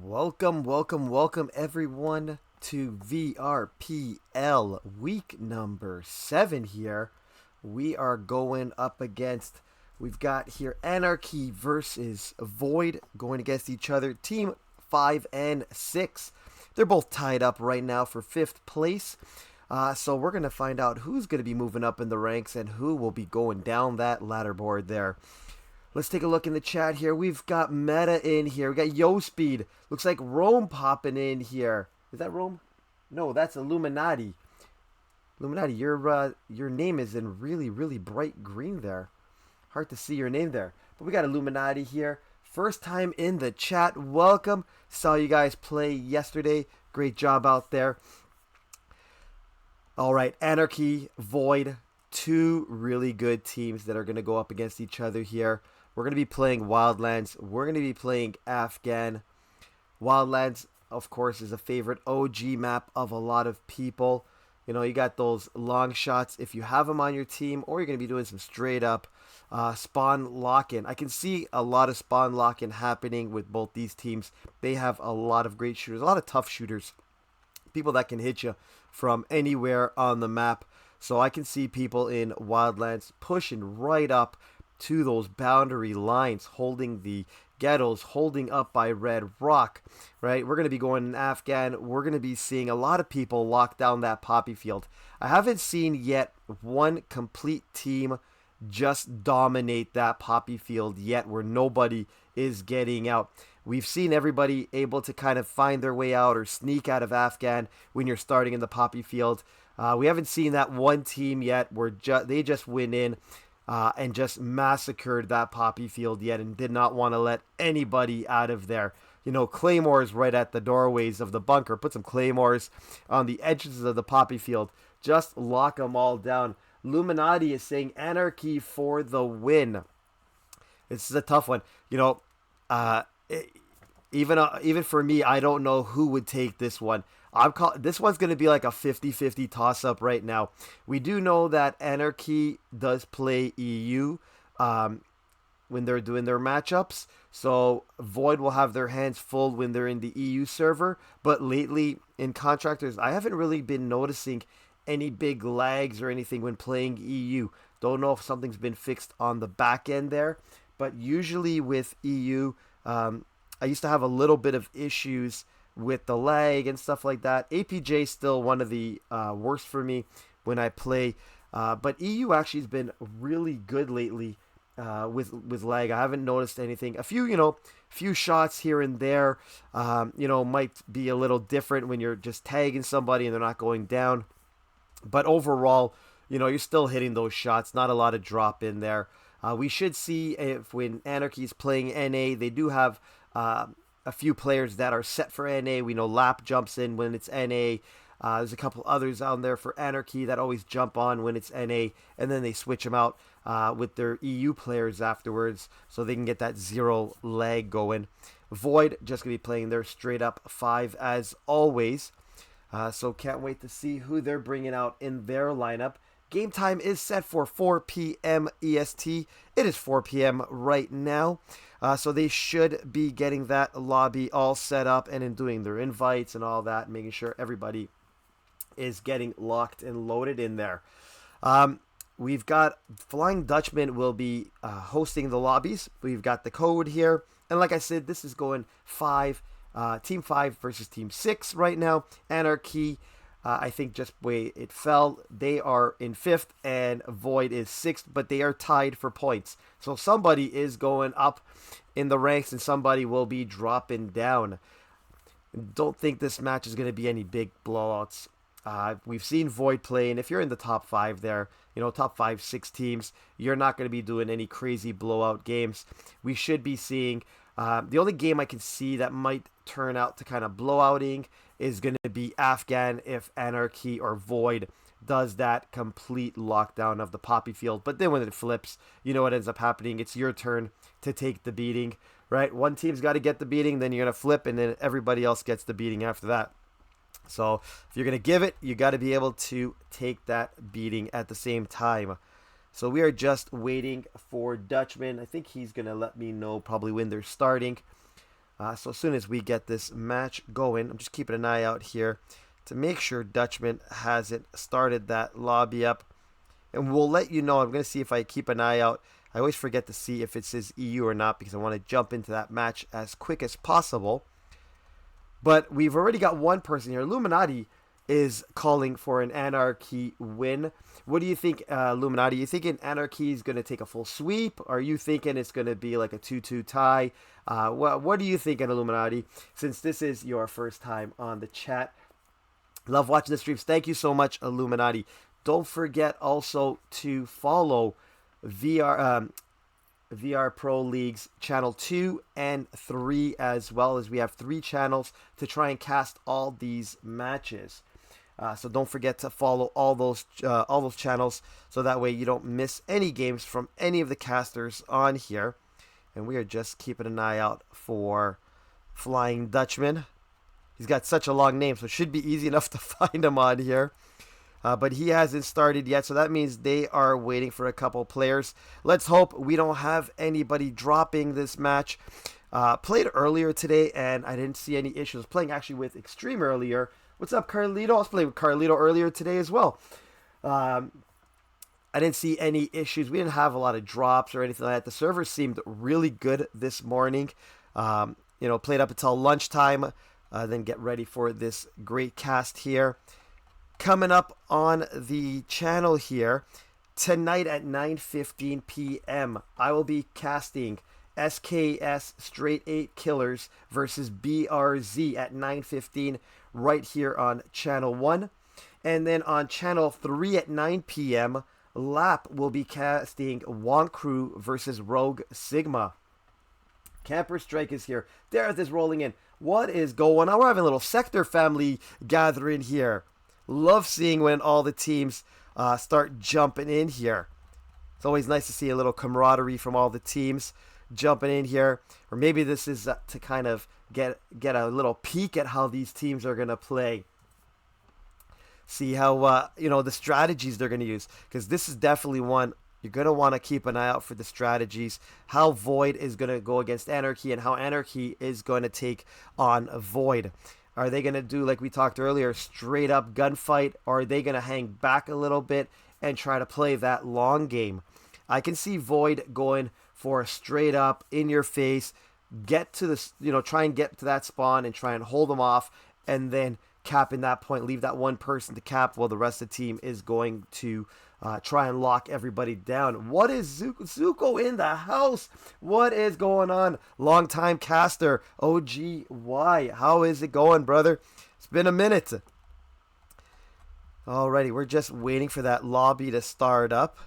Welcome everyone to VRPL week number 7 here. We are going up against, we've got here Anarchy versus Void going against each other. Team 5 and 6 They're both tied up right now for 5th place. So we're going to find out who's going to be moving up in the ranks and who will be going down that ladder board there. Let's take a look in the chat here. We've got Meta in here. We got Yo Speed. Looks like Rome popping in here. Is that Rome? No, that's Illuminati. Illuminati, your name is in really, really bright green there. Hard to see your name there. But we got Illuminati here. First time in the chat. Welcome. Saw you guys play yesterday. Great job out there. All right, Anarchy, Void, two really good teams that are going to go up against each other here. We're going to be playing Wildlands. We're going to be playing Afghan. Wildlands, of course, is a favorite OG map of a lot of people. You know, you got those long shots if you have them on your team, or you're going to be doing some straight up spawn lock-in. I can see a lot of spawn lock-in happening with both these teams. They have a lot of great shooters, a lot of tough shooters, people that can hit you from anywhere on the map. So I can see people in Wildlands pushing right up to those boundary lines, holding the ghettos, holding up by Red Rock, right? We're going to be going in Afghan. We're going to be seeing a lot of people lock down that poppy field. I haven't seen yet one complete team just dominate that poppy field yet where nobody is getting out. We've seen everybody able to kind of find their way out or sneak out of Afghan when you're starting in the poppy field. We haven't seen that one team yet where they just went in and just massacred that poppy field yet and did not want to let anybody out of there. You know, claymores right at the doorways of the bunker. Put some claymores on the edges of the poppy field. Just lock them all down. Illuminati is saying Anarchy for the win. This is a tough one. You know, even for me, I don't know who would take this one. This one's going to be like a 50-50 toss-up right now. We do know that Anarchy does play EU when they're doing their matchups. So Void will have their hands full when they're in the EU server. But lately, in Contractors, I haven't really been noticing any big lags or anything when playing EU. Don't know if something's been fixed on the back end there. But usually with EU, I used to have a little bit of issues with the lag and stuff like that. APJ is still one of the worst for me when I play. But EU actually has been really good lately with lag. I haven't noticed anything. A few shots here and there, might be a little different when you're just tagging somebody and they're not going down. But overall, you're still hitting those shots. Not a lot of drop in there. We should see if when Anarchy is playing NA, they do have a few players that are set for NA. We know Lap jumps in when it's NA. There's a couple others out there for Anarchy that always jump on when it's NA, and then they switch them out with their EU players afterwards so they can get that zero lag going. Void just going to be playing their straight up 5 as always. So can't wait to see who they're bringing out in their lineup. Game time is set for 4 p.m. EST. It is 4 p.m. right now. So they should be getting that lobby all set up and in doing their invites and all that, making sure everybody is getting locked and loaded in there. We've got Flying Dutchman will be hosting the lobbies. We've got the code here. And like I said, this is going Team 5 versus Team 6 right now. Anarchy, I think just way it fell, they are in 5th and Void is 6th, but they are tied for points. So somebody is going up in the ranks and somebody will be dropping down. Don't think this match is going to be any big blowouts. We've seen Void play, and if you're in the top 5 there, top 5, 6 teams, you're not going to be doing any crazy blowout games. We should be seeing, the only game I can see that might turn out to kind of blowouting is going to be Afghan if Anarchy or Void does that complete lockdown of the poppy field. But then when it flips, what ends up happening? It's your turn to take the beating, right? One team's got to get the beating, then you're going to flip, and then everybody else gets the beating after that. So if you're going to give it, you got to be able to take that beating at the same time. So we are just waiting for Dutchman. I think he's going to let me know probably when they're starting. So as soon as we get this match going, I'm just keeping an eye out here to make sure Dutchman hasn't started that lobby up. And we'll let you know. I'm going to see if I keep an eye out. I always forget to see if it says EU or not because I want to jump into that match as quick as possible. But we've already got one person here. Illuminati is calling for an Anarchy win. What do you think, Illuminati? You thinking Anarchy is going to take a full sweep? Are you thinking it's going to be like a 2-2 tie? What do you think, Illuminati? Since this is your first time on the chat, love watching the streams. Thank you so much, Illuminati. Don't forget also to follow VR Pro League's channel 2 and 3, as well as we have 3 channels to try and cast all these matches. So don't forget to follow all those channels, so that way you don't miss any games from any of the casters on here. And we are just keeping an eye out for Flying Dutchman. He's got such a long name, so it should be easy enough to find him on here. But he hasn't started yet, so that means they are waiting for a couple players. Let's hope we don't have anybody dropping this match. Played earlier today, and I didn't see any issues. Playing actually with Extreme earlier. What's up, Carlito? I was playing with Carlito earlier today as well. I didn't see any issues. We didn't have a lot of drops or anything like that. The server seemed really good this morning. Played up until lunchtime, then get ready for this great cast here. Coming up on the channel here, tonight at 9:15 p.m., I will be casting SKS Straight 8 Killers versus BRZ at 9:15 right here on Channel 1. And then on Channel 3 at 9 p.m., Lap will be casting Wonk Crew versus Rogue Sigma. Camper Strike is here. Dareth is rolling in. What is going on? We're having a little Sector family gathering here. Love seeing when all the teams start jumping in here. It's always nice to see a little camaraderie from all the teams jumping in here. Or maybe this is to kind of get a little peek at how these teams are going to play. See how, the strategies they're going to use. Because this is definitely one you're going to want to keep an eye out for, the strategies. How Void is going to go against Anarchy, and how Anarchy is going to take on Void. Are they going to do, like we talked earlier, straight up gunfight? Or are they going to hang back a little bit and try to play that long game? I can see Void going for a straight up, in your face, get to this, try and get to that spawn and try and hold them off, and then capping that point, leave that one person to cap while the rest of the team is going to try and lock everybody down. What is Zuko in the house? What is going on? Long-time caster, OGY. How is it going, brother? It's been a minute. Alrighty, we're just waiting for that lobby to start up.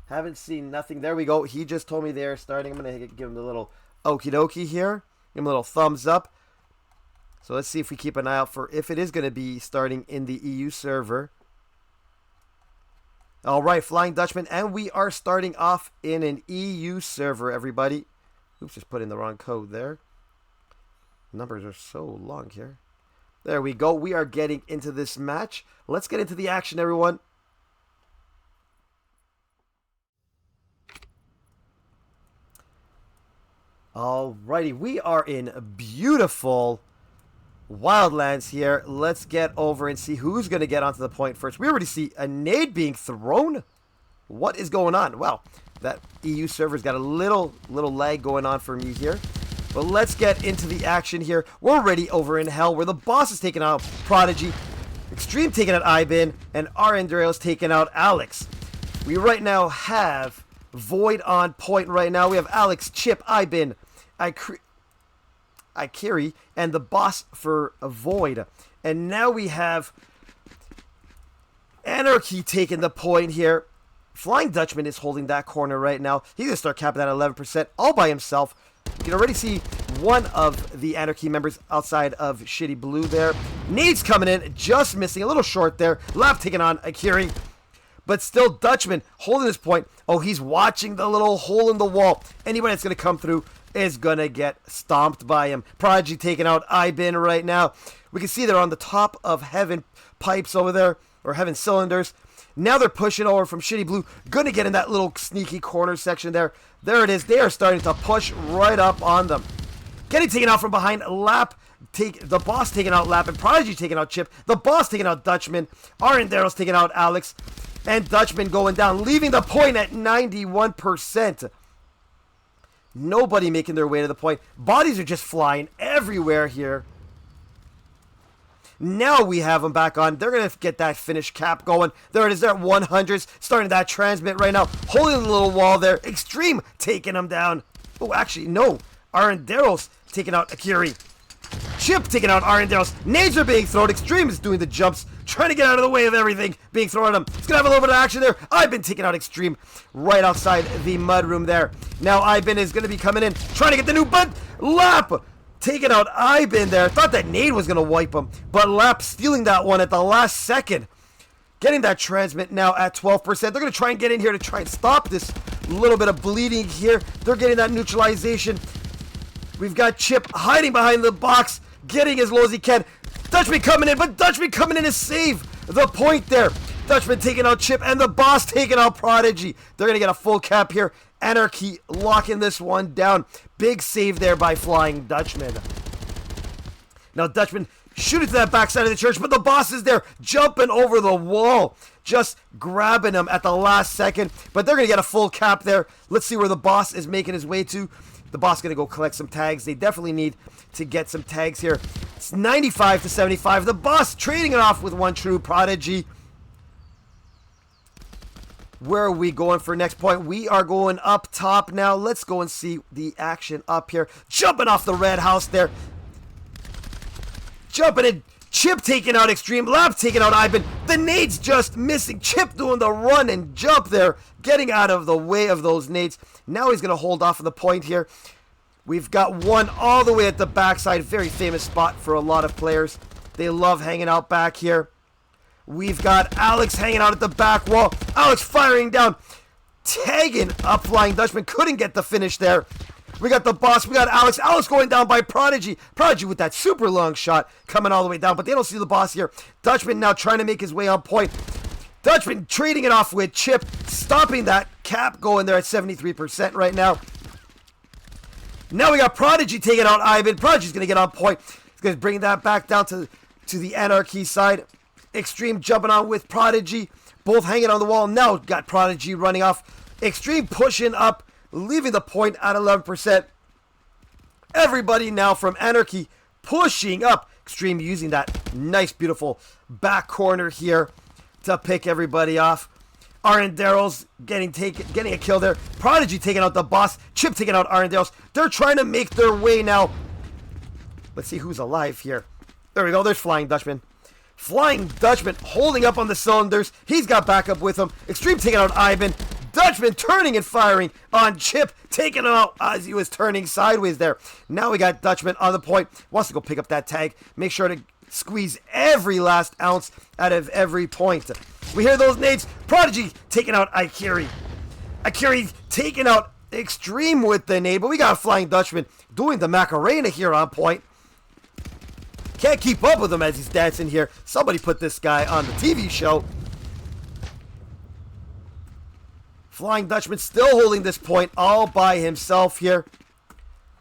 Haven't seen nothing. There we go. He just told me they're starting. I'm going to give him the little okie dokie here. Give him a little thumbs up. So let's see if we keep an eye out for if it is going to be starting in the EU server. All right, Flying Dutchman, and we are starting off in an EU server, everybody. Oops, just put in the wrong code there. Numbers are so long here. There we go. We are getting into this match. Let's get into the action, everyone. Alrighty, we are in beautiful Wildlands here. Let's get over and see who's going to get onto the point first. We already see a nade being thrown. What is going on? Well, that EU server's got a little lag going on for me here. But let's get into the action here. We're already over in hell, where the boss is taking out Prodigy, Extreme taking out Ibin, and Arendrale's taking out Alex. We right now have Void on point right now. We have Alex, Chip, Ibin, Ikiri, and the boss for Void. And now we have Anarchy taking the point here. Flying Dutchman is holding that corner right now. He's going to start capping that 11% all by himself. You can already see one of the Anarchy members outside of Shitty Blue there. Nades coming in, just missing. A little short there. Lap taking on Akiri. But still Dutchman holding this point. Oh, he's watching the little hole in the wall. Anybody that's going to come through is going to get stomped by him. Prodigy taking out Ibin right now. We can see they're on the top of Heaven pipes over there, or Heaven cylinders. Now they're pushing over from Shitty Blue. Going to get in that little sneaky corner section there. There it is. They are starting to push right up on them. Getting taken out from behind. Lap, the boss taking out Lap, and Prodigy taking out Chip. The boss taking out Dutchman. Arendaro's taking out Alex. And Dutchman going down, leaving the point at 91%. Nobody making their way to the point. Bodies are just flying everywhere here. Now we have them back on. They're going to get that finish cap going. There it is. They're at 100s. Starting that transmit right now. Holding the little wall there. Extreme taking them down. Oh, actually, no. Arenderos taking out Akiri. Chip taking out Arenderos. Nades are being thrown. Extreme is doing the jumps. Trying to get out of the way of everything being thrown at him. He's going to have a little bit of action there. I've been taking out Extreme right outside the mud room there. Now Ibin is going to be coming in. Trying to get the new butt. Lap taking out Ibin there. Thought that nade was going to wipe him. But Lap stealing that one at the last second. Getting that transmit now at 12%. They're going to try and get in here to try and stop this little bit of bleeding here. They're getting that neutralization. We've got Chip hiding behind the box. Getting as low as he can. Dutchman coming in, but Dutchman coming in to save the point there. Dutchman taking out Chip and the boss taking out Prodigy. They're going to get a full cap here. Anarchy locking this one down. Big save there by Flying Dutchman. Now Dutchman shooting to that backside of the church, but the boss is there jumping over the wall. Just grabbing him at the last second. But they're going to get a full cap there. Let's see where the boss is making his way to. The boss going to go collect some tags. They definitely need to get some tags here. It's 95 to 75. The boss trading it off with one true Prodigy. Where are we going for next point? We are going up top now. Let's go and see the action up here. Jumping off the red house there. Jumping in. Chip taking out Extreme. Lab taking out Ivan. The nades just missing. Chip doing the run and jump there. Getting out of the way of those nades. Now he's going to hold off on the point here. We've got one all the way at the backside. Very famous spot for a lot of players. They love hanging out back here. We've got Alex hanging out at the back wall. Alex firing down. Tagging up Flying Dutchman. Couldn't get the finish there. We got the boss. We got Alex. Alex going down by Prodigy. Prodigy with that super long shot coming all the way down. But they don't see the boss here. Dutchman now trying to make his way on point. Dutchman trading it off with Chip. Stopping that cap going there at 73% right now. Now we got Prodigy taking out Ivan. Prodigy's going to get on point. He's going to bring that back down to the Anarchy side. Extreme jumping on with Prodigy. Both hanging on the wall. Now got Prodigy running off. Extreme pushing up. Leaving the point at 11%. Everybody now from Anarchy pushing up. Extreme using that nice, beautiful back corner here to pick everybody off. Arenderos getting a kill there. Prodigy taking out the boss. Chip taking out Arenderos. They're trying to make their way now. Let's see who's alive here. There we go. There's Flying Dutchman. Flying Dutchman holding up on the cylinders. He's got backup with him. Extreme taking out Ivan. Dutchman turning and firing on Chip, taking him out as he was turning sideways there. Now we got Dutchman on the point. Wants to go pick up that tag. Make sure to squeeze every last ounce out of every point. We hear those nades. Prodigy taking out Akiri. Akiri taking out Extreme with the nade. But we got Flying Dutchman doing the Macarena here on point. Can't keep up with him as he's dancing here. Somebody put this guy on the TV show. Flying Dutchman still holding this point all by himself here.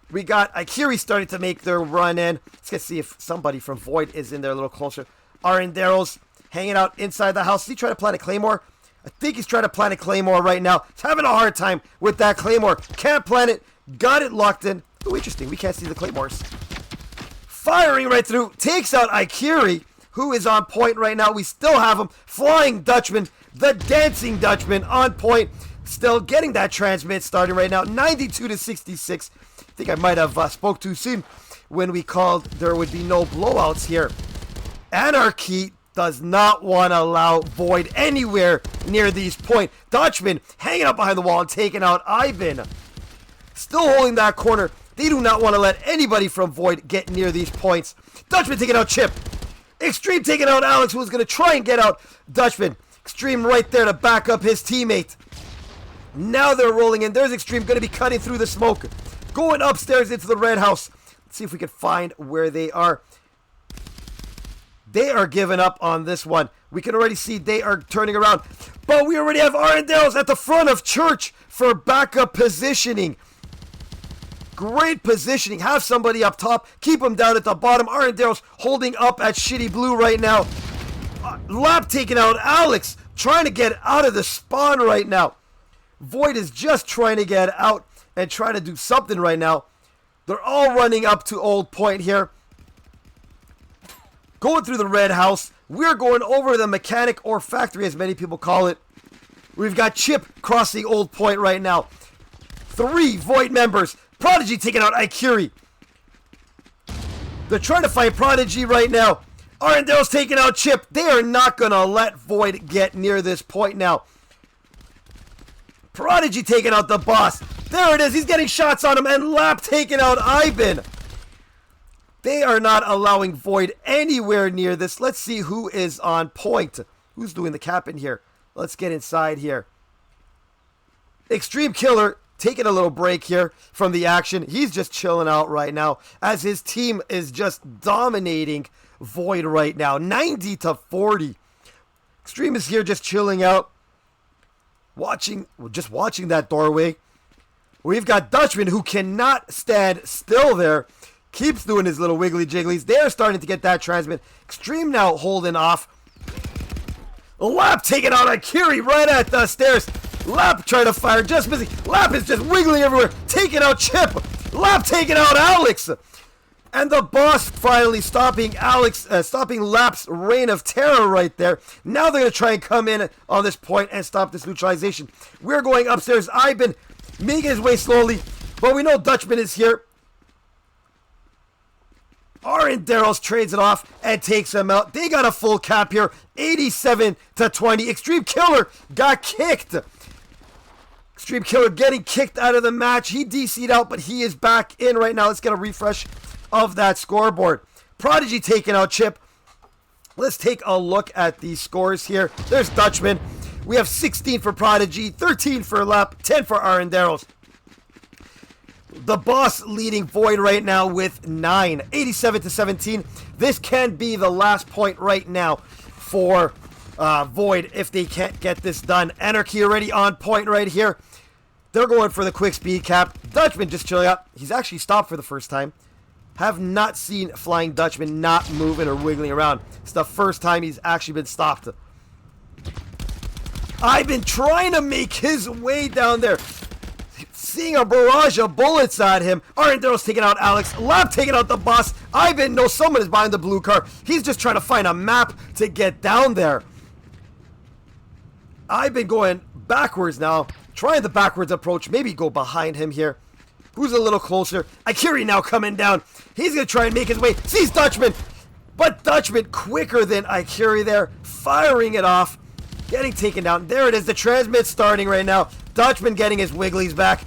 We got Akiri starting to make their run in. Let's see if somebody from Void is in there a little closer. Arenderos hanging out inside the house. Is he trying to plant a Claymore? I think he's trying to plant a Claymore right now. He's having a hard time with that Claymore. Can't plant it. Got it locked in. Oh, interesting. We can't see the Claymores. Firing right through. Takes out Akiri, who is on point right now. We still have him. Flying Dutchman. The Dancing Dutchman on point. Still getting that transmit starting right now. 92 to 66. I think I might have spoke too soon when we called there would be no blowouts here. Anarchy does not want to allow Void anywhere near these points. Dutchman hanging up behind the wall and taking out Ivan. Still holding that corner. They do not want to let anybody from Void get near these points. Dutchman taking out Chip. Extreme taking out Alex, who's going to try and get out Dutchman. Extreme right there to back up his teammate. Now they're rolling in. There's Extreme going to be cutting through the smoke. Going upstairs into the red house. Let's see if we can find where they are. They are giving up on this one. We can already see they are turning around. But we already have Arenderos at the front of church for backup positioning. Great positioning. Have somebody up top. Keep them down at the bottom. Arenderos holding up at Shitty Blue right now. Lap taking out Alex. Trying to get out of the spawn right now. Void is just trying to get out and trying to do something right now. They're all running up to Old Point here. Going through the red house. We're going over the mechanic or factory, as many people call it. We've got Chip crossing Old Point right now. 3 Void members. Prodigy taking out Ikiri. They're trying to fight Prodigy right now. Arendel's taking out Chip. They are not going to let Void get near this point now. Prodigy taking out the boss. There it is. He's getting shots on him. And Lap taking out Ivan. They are not allowing Void anywhere near this. Let's see who is on point. Who's doing the cap in here? Let's get inside here. Extreme Killer taking a little break here from the action. He's just chilling out right now as his team is just dominating Void right now. 90-40. Extreme is here just chilling out. Just watching that doorway. We've got Dutchman who cannot stand still there. Keeps doing his little wiggly jigglies. They're starting to get that transmit. Extreme now holding off. Lap taking out Akiri right at the stairs. Lap trying to fire, just missing. Lap is just wiggling everywhere. Taking out Chip. Lap taking out Alex. And the boss finally stopping Lap's reign of terror right there. Now they're going to try and come in on this point and stop this neutralization. We're going upstairs. Ivan making his way slowly. But we know Dutchman is here. Darrell's trades it off and takes him out. They got a full cap here. 87-20. Extreme Killer got kicked. Extreme Killer getting kicked out of the match. He DC'd out, but he is back in right now. Let's get a refresh of that scoreboard. Prodigy taking out Chip. Let's take a look at these scores here. There's Dutchman. We have 16 for Prodigy, 13 for Lap, 10 for Darrell's. The boss leading Void right now with 9, 87-17. This can be the last point right now for Void if they can't get this done. Anarchy already on point right here. They're going for the quick speed cap. Dutchman just chilling up. He's actually stopped for the first time. Have not seen Flying Dutchman not moving or wiggling around. It's the first time he's actually been stopped. I've been trying to make his way down there. Seeing a barrage of bullets at him. Darrell's taking out Alex. Lab taking out the boss. Ivan knows someone is behind the blue car. He's just trying to find a map to get down there. I've been going backwards now. Trying the backwards approach. Maybe go behind him here. Who's a little closer? Akiri now coming down. He's going to try and make his way. Sees Dutchman. But Dutchman quicker than Akiri there. Firing it off. Getting taken down. There it is. The transmit starting right now. Dutchman getting his wigglies back.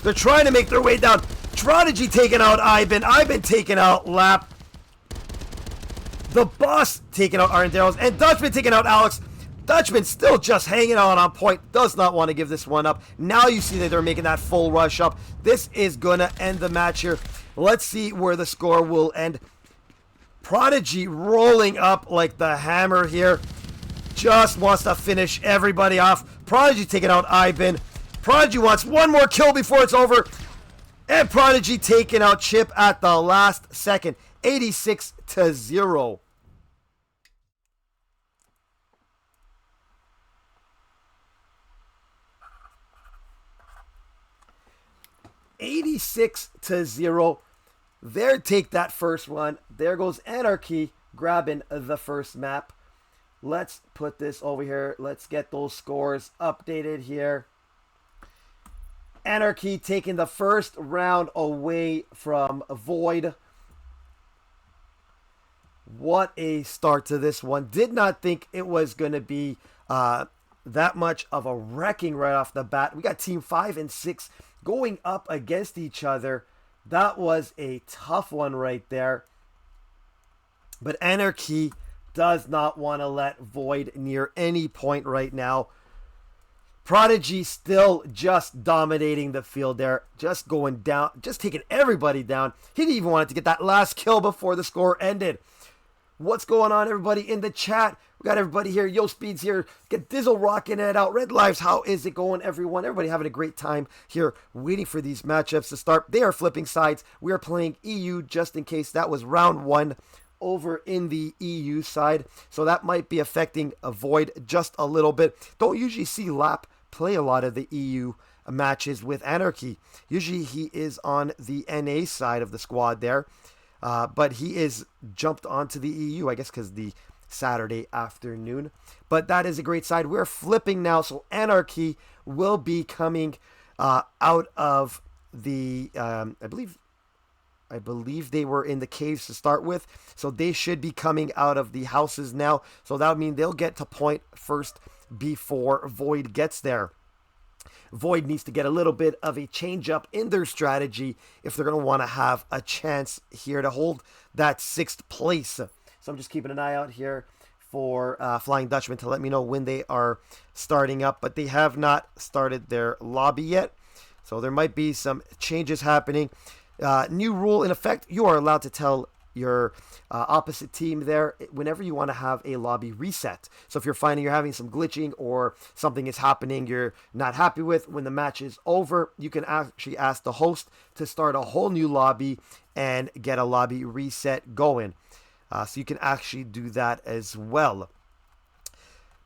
They're trying to make their way down. Prodigy taking out Ivan. Ivan taking out Lap. The boss taking out Darrell's. And Dutchman taking out Alex. Dutchman still just hanging on point. Does not want to give this one up. Now you see that they're making that full rush up. This is going to end the match here. Let's see where the score will end. Prodigy rolling up like the hammer here. Just wants to finish everybody off. Prodigy taking out Ivan. Prodigy wants one more kill before it's over. And Prodigy taking out Chip at the last second. 86-0. 86-0. There, take that first one. There goes Anarchy grabbing the first map. Let's put this over here. Let's get those scores updated here. Anarchy taking the first round away from Void. What a start to this one. Did not think it was going to be that much of a wrecking right off the bat. We got Team 5 and 6 going up against each other. That was a tough one right there. But Anarchy does not want to let Void near any point right now. Prodigy still just dominating the field there. Just going down. Just taking everybody down. He didn't even want to get that last kill before the score ended. What's going on, everybody, in the chat? We got everybody here. Yo Speed's here. Get Dizzle rocking it out. Red Lives, how is it going, everyone? Everybody having a great time here waiting for these matchups to start. They are flipping sides. We are playing EU just in case. That was round 1 over in the EU side. So that might be affecting a Void just a little bit. Don't usually see Lap play a lot of the EU matches with Anarchy. Usually he is on the NA side of the squad there. But he is jumped onto the EU, I guess, because the Saturday afternoon. But that is a great side. We're flipping now, so Anarchy will be coming out of the, I believe they were in the caves to start with, so they should be coming out of the houses now. So that would mean they'll get to point first before Void gets there. Void needs to get a little bit of a change up in their strategy if they're going to want to have a chance here to hold that 6th place. So I'm just keeping an eye out here for Flying Dutchman to let me know when they are starting up, but they have not started their lobby yet. So there might be some changes happening. New rule in effect, you are allowed to tell your opposite team there whenever you want to have a lobby reset. So if you're finding you're having some glitching or something is happening you're not happy with, when the match is over, you can actually ask the host to start a whole new lobby and get a lobby reset going. So you can actually do that as well.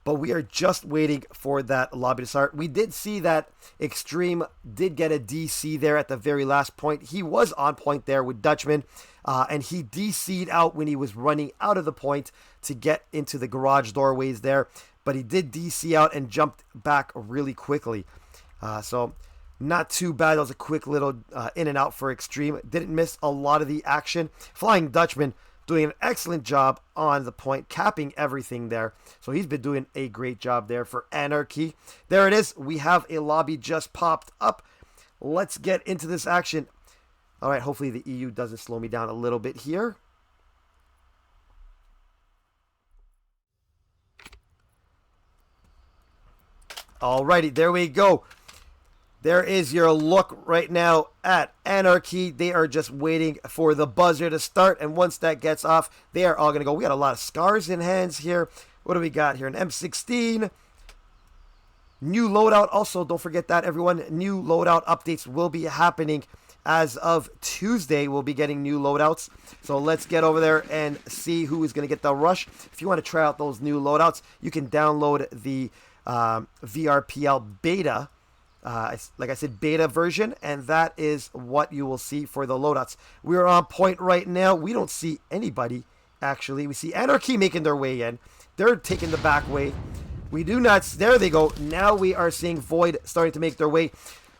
But we are just waiting for that lobby to start. We did see that Extreme did get a DC there at the very last point. He was on point there with Dutchman, and he DC'd out when he was running out of the point to get into the garage doorways there. But he did DC out and jumped back really quickly. So not too bad. That was a quick little in and out for Extreme. Didn't miss a lot of the action. Flying Dutchman doing an excellent job on the point, capping everything there. So he's been doing a great job there for Anarchy. There it is. We have a lobby just popped up. Let's get into this action. All right, hopefully the EU doesn't slow me down a little bit here. Alrighty, there we go. There is your look right now at Anarchy. They are just waiting for the buzzer to start, and once that gets off, they are all going to go. We got a lot of scars in hands here. What do we got here? An M16. New loadout. Also, don't forget that, everyone. New loadout updates will be happening as of Tuesday. We'll be getting new loadouts. So let's get over there and see who is going to get the rush. If you want to try out those new loadouts, you can download the VRPL beta. Like I said, beta version, and that is what you will see for the loadouts. We are on point right now. We don't see anybody, actually. We see Anarchy making their way in. They're taking the back way. We do not... There they go. Now we are seeing Void starting to make their way.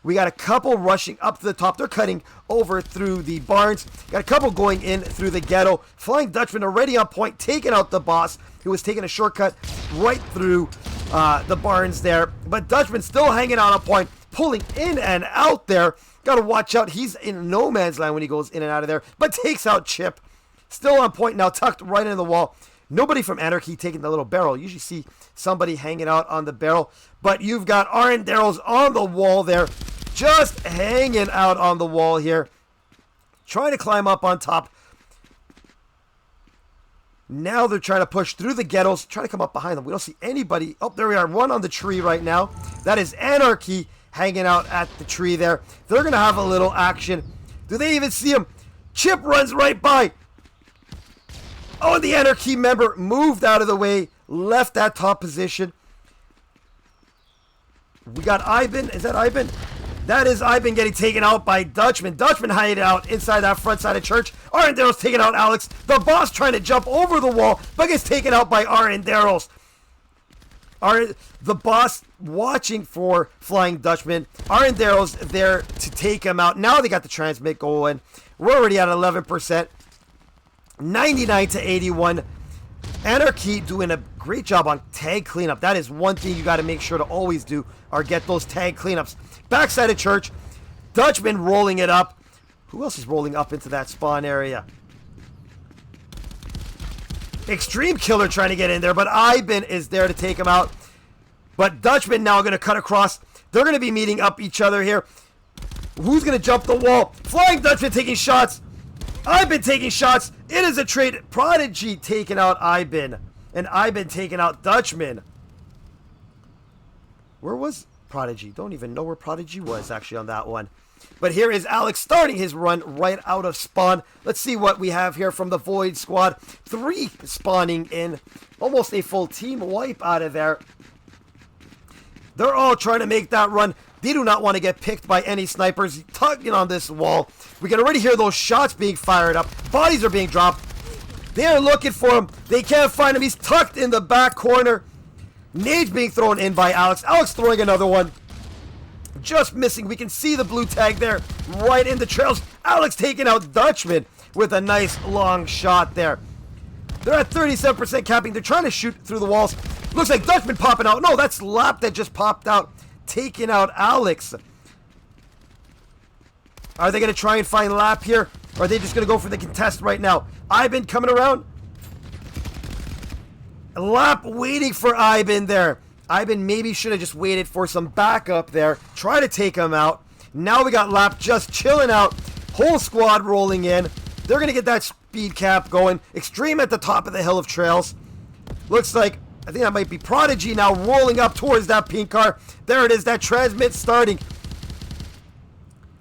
We got a couple rushing up to the top. They're cutting over through the barns. Got a couple going in through the ghetto. Flying Dutchman already on point, taking out the boss, who was taking a shortcut right through the barns there. But Dutchman still hanging out on point, pulling in and out there. Got to watch out. He's in no man's land when he goes in and out of there, but takes out Chip. Still on point now, tucked right into the wall. Nobody from Anarchy taking the little barrel. You usually see somebody hanging out on the barrel, but you've got Arn Darrow's on the wall there, just hanging out on the wall here, trying to climb up on top. Now they're trying to push through the ghettos, trying to come up behind them. We don't see anybody. Oh, there we are. One on the tree right now. That is Anarchy hanging out at the tree there. They're going to have a little action. Do they even see him? Chip runs right by. Oh, the Anarchy member moved out of the way, left that top position. We got Ivan. Is that Ivan? That is Ivan getting taken out by Dutchman. Dutchman hiding out inside that front side of church. Arendaros taking out Alex. The boss trying to jump over the wall, but gets taken out by Arendaros. The boss watching for Flying Dutchman. Arendaros there to take him out. Now they got the transmit going. We're already at 11%. 99 to 81. Anarchy doing a great job on tag cleanup. That is one thing you got to make sure to always do, or get those tag cleanups. Backside of church, Dutchman rolling it up. Who else is rolling up into that spawn area? Extreme Killer trying to get in there, but Ivan is there to take him out. But Dutchman now going to cut across. They're going to be meeting up each other here. Who's going to jump the wall? Flying Dutchman taking shots. Ivan taking shots. It is a trade. Prodigy taking out Ivan. And Ivan taking out Dutchman. Where was Prodigy? Don't even know where Prodigy was actually on that one. But here is Alex starting his run right out of spawn. Let's see what we have here from the Void squad. 3 spawning in. Almost a full team wipe out of there. They're all trying to make that run. They do not want to get picked by any snipers. Tugging on this wall. We can already hear those shots being fired up. Bodies are being dropped. They're looking for him. They can't find him. He's tucked in the back corner. Nades being thrown in by Alex. Alex throwing another one. Just missing. We can see the blue tag there. Right in the trails. Alex taking out Dutchman with a nice long shot there. They're at 37% capping. They're trying to shoot through the walls. Looks like Dutchman popping out. No, that's Lap that just popped out. Taking out Alex. Are they going to try and find Lap here? Or are they just going to go for the contest right now? Ivan coming around. Lap waiting for Ivan there. Ivan maybe should have just waited for some backup there. Try to take him out. Now we got Lap just chilling out. Whole squad rolling in. They're going to get that speed cap going. Extreme at the top of the hill of trails. Looks like, I think that might be Prodigy now rolling up towards that pink car. There it is, that transmit starting.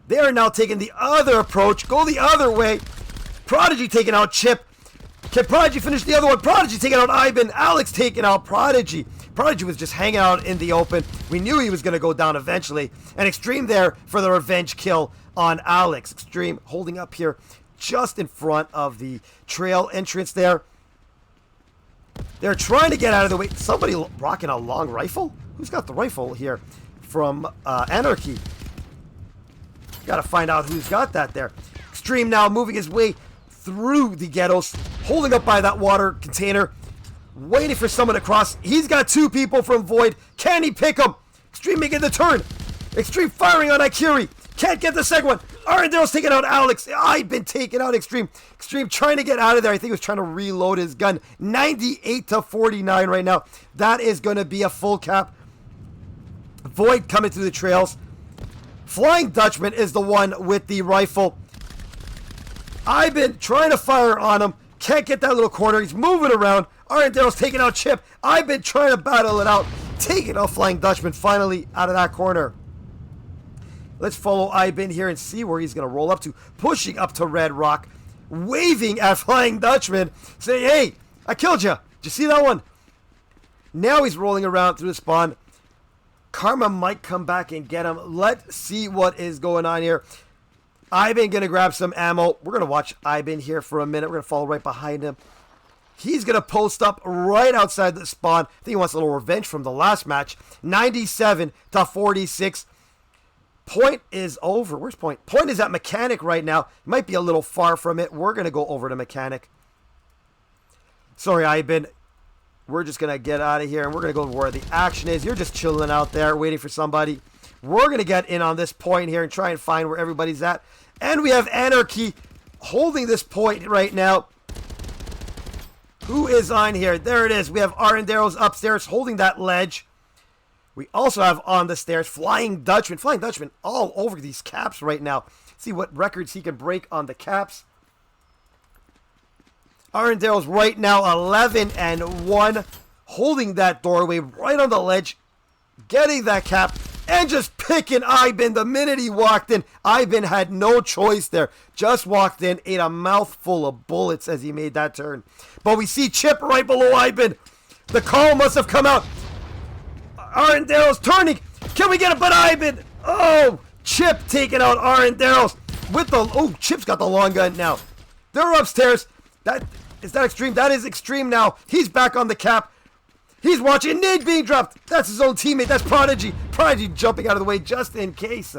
They are now taking the other approach. Go the other way. Prodigy taking out Chip. Can Prodigy finish the other one? Prodigy taking out Ivan. Alex taking out Prodigy. Prodigy was just hanging out in the open. We knew he was going to go down eventually. And Extreme there for the revenge kill on Alex. Extreme holding up here just in front of the trail entrance there. They're trying to get out of the way. Somebody rocking a long rifle? Who's got the rifle here? From Anarchy. Got to find out who's got that there. Extreme now moving his way through the ghettos. Holding up by that water container. Waiting for someone to cross. He's got two people from Void. Can he pick them? Extreme making the turn. Extreme firing on Akiri. Can't get the second one. Arundel's taking out Alex. I've been taking out Extreme. Extreme trying to get out of there. I think he was trying to reload his gun. 98-49 right now. That is going to be a full cap. Void coming through the trails. Flying Dutchman is the one with the rifle. I've been trying to fire on him. Can't get that little corner. He's moving around. Arundel's taking out Chip. I've been trying to battle it out. Taking out Flying Dutchman finally out of that corner. Let's follow Ivan here and see where he's going to roll up to. Pushing up to Red Rock. Waving at Flying Dutchman. Saying, hey, I killed you. Did you see that one? Now he's rolling around through the spawn. Karma might come back and get him. Let's see what is going on here. Ivan going to grab some ammo. We're going to watch Ivan here for a minute. We're going to follow right behind him. He's going to post up right outside the spawn. I think he wants a little revenge from the last match. 97-46. Point is over. Where's Point? Point is at Mechanic right now. Might be a little far from it. We're going to go over to Mechanic. Sorry, Ivan. We're just going to get out of here, and we're going to go where the action is. You're just chilling out there, waiting for somebody. We're going to get in on this point here and try and find where everybody's at. And we have Anarchy holding this point right now. Who is on here? There it is. We have Arundel's upstairs holding that ledge. We also have on the stairs Flying Dutchman. Flying Dutchman all over these caps right now. See what records he can break on the caps. Arundel's right now 11-1. Holding that doorway right on the ledge. Getting that cap. And just picking Ivan the minute he walked in. Ivan had no choice there. Just walked in, ate a mouthful of bullets as he made that turn. But we see Chip right below Ivan. The call must have come out. Arundel's turning. Can we get it? But Ivan. Oh, Chip taking out Arundel's with the. Oh, Chip's got the long gun now. They're upstairs. Is that Extreme? That is Extreme now. He's back on the cap. He's watching Nade being dropped. That's his own teammate. That's Prodigy. Prodigy jumping out of the way just in case.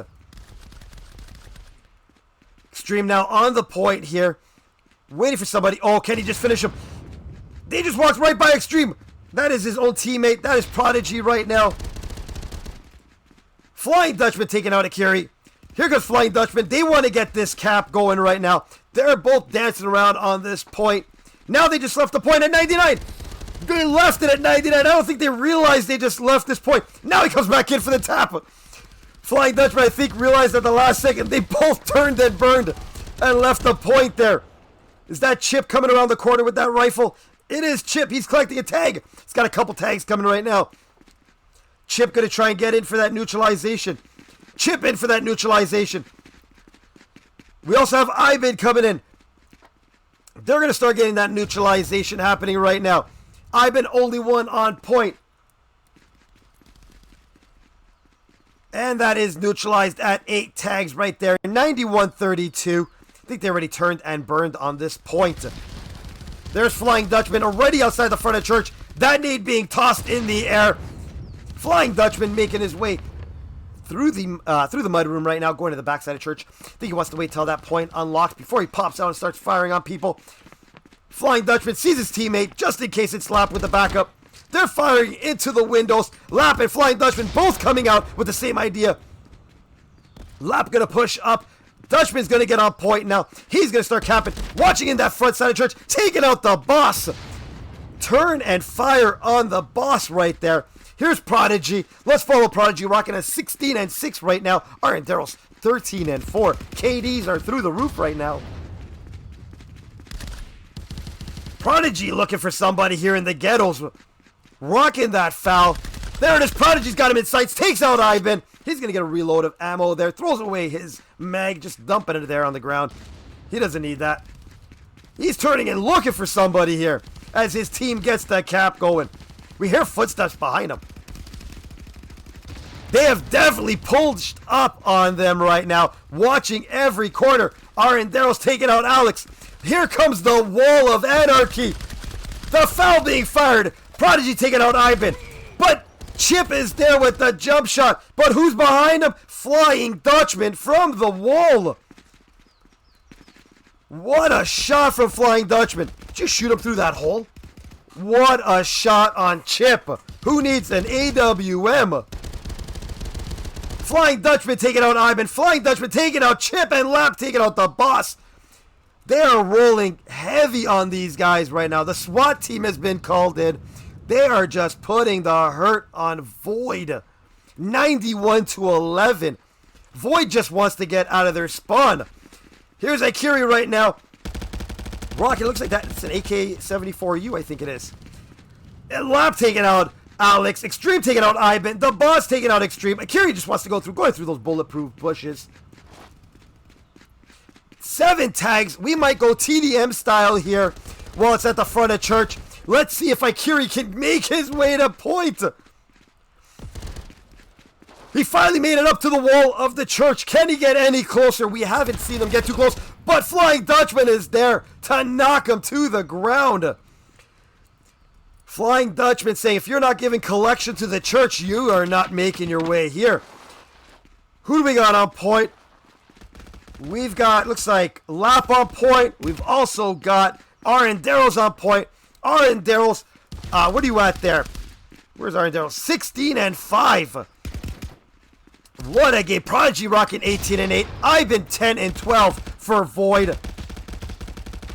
Extreme now on the point here. Waiting for somebody. Oh, can he just finish him? They just walked right by Extreme. That is his own teammate. That is Prodigy right now. Flying Dutchman taking out Akiri. Here goes Flying Dutchman. They want to get this cap going right now. They're both dancing around on this point. Now they just left the point at 99. They left it at 99. I don't think they realized they just left this point. Now he comes back in for the tap. Flying Dutchman, I think, realized at the last second they both turned and burned and left the point there. Is that Chip coming around the corner with that rifle? It is Chip. He's collecting a tag. He's got a couple tags coming right now. Chip going to try and get in for that neutralization. Chip in for that neutralization. We also have Ivan coming in. They're going to start getting that neutralization happening right now. Ivan only one on point. And that is neutralized at 8 tags right there. 91-32. I think they already turned and burned on this point. There's Flying Dutchman already outside the front of church. That nade being tossed in the air. Flying Dutchman making his way through the mudroom right now, going to the backside of church. I think he wants to wait till that point unlocks before he pops out and starts firing on people. Flying Dutchman sees his teammate just in case it's Lap with the backup. They're firing into the windows. Lap and Flying Dutchman both coming out with the same idea. Lap gonna push up. Dutchman's gonna get on point now. He's gonna start camping. Watching in that front side of church. Taking out the boss. Turn and fire on the boss right there. Here's Prodigy. Let's follow Prodigy. Rocking a 16-6 right now. Alright, Daryl's 13-4. KDs are through the roof right now. Prodigy looking for somebody here in the ghettos. Rocking that foul. There it is. Prodigy's got him in sights. Takes out Ivan. He's going to get a reload of ammo there. Throws away his mag. Just dumping it there on the ground. He doesn't need that. He's turning and looking for somebody here as his team gets the cap going. We hear footsteps behind him. They have definitely pushed up on them right now. Watching every corner. Daryl's taking out Alex. Here comes the wall of anarchy. The foul being fired. Prodigy taking out Ivan. But Chip is there with the jump shot. But who's behind him? Flying Dutchman from the wall. What a shot from Flying Dutchman. Did you shoot him through that hole? What a shot on Chip. Who needs an AWM? Flying Dutchman taking out Ivan. Flying Dutchman taking out Chip, and Lap taking out the boss. They are rolling heavy on these guys right now. The SWAT team has been called in. They are just putting the hurt on Void. 91-11. Void just wants to get out of their spawn. Here's Akiri right now. Rocket, looks like that. It's an AK-74U, I think it is. And Lap taking out Alex. Extreme taking out Ivan. The boss taking out Extreme. Akiri just wants to going through those bulletproof bushes. 7 tags. We might go TDM style here while it's at the front of church. Let's see if Akiri can make his way to point. He finally made it up to the wall of the church. Can he get any closer? We haven't seen him get too close. But Flying Dutchman is there to knock him to the ground. Flying Dutchman saying, if you're not giving collection to the church, you are not making your way here. Who do we got on point? We've got, looks like, Lap on point. We've also got Daryl's on point. Daryl's, what are you at there? Where's Daryl's? 16-5. What a game. Prodigy rocking 18-8. Ivan 10-12 for Void.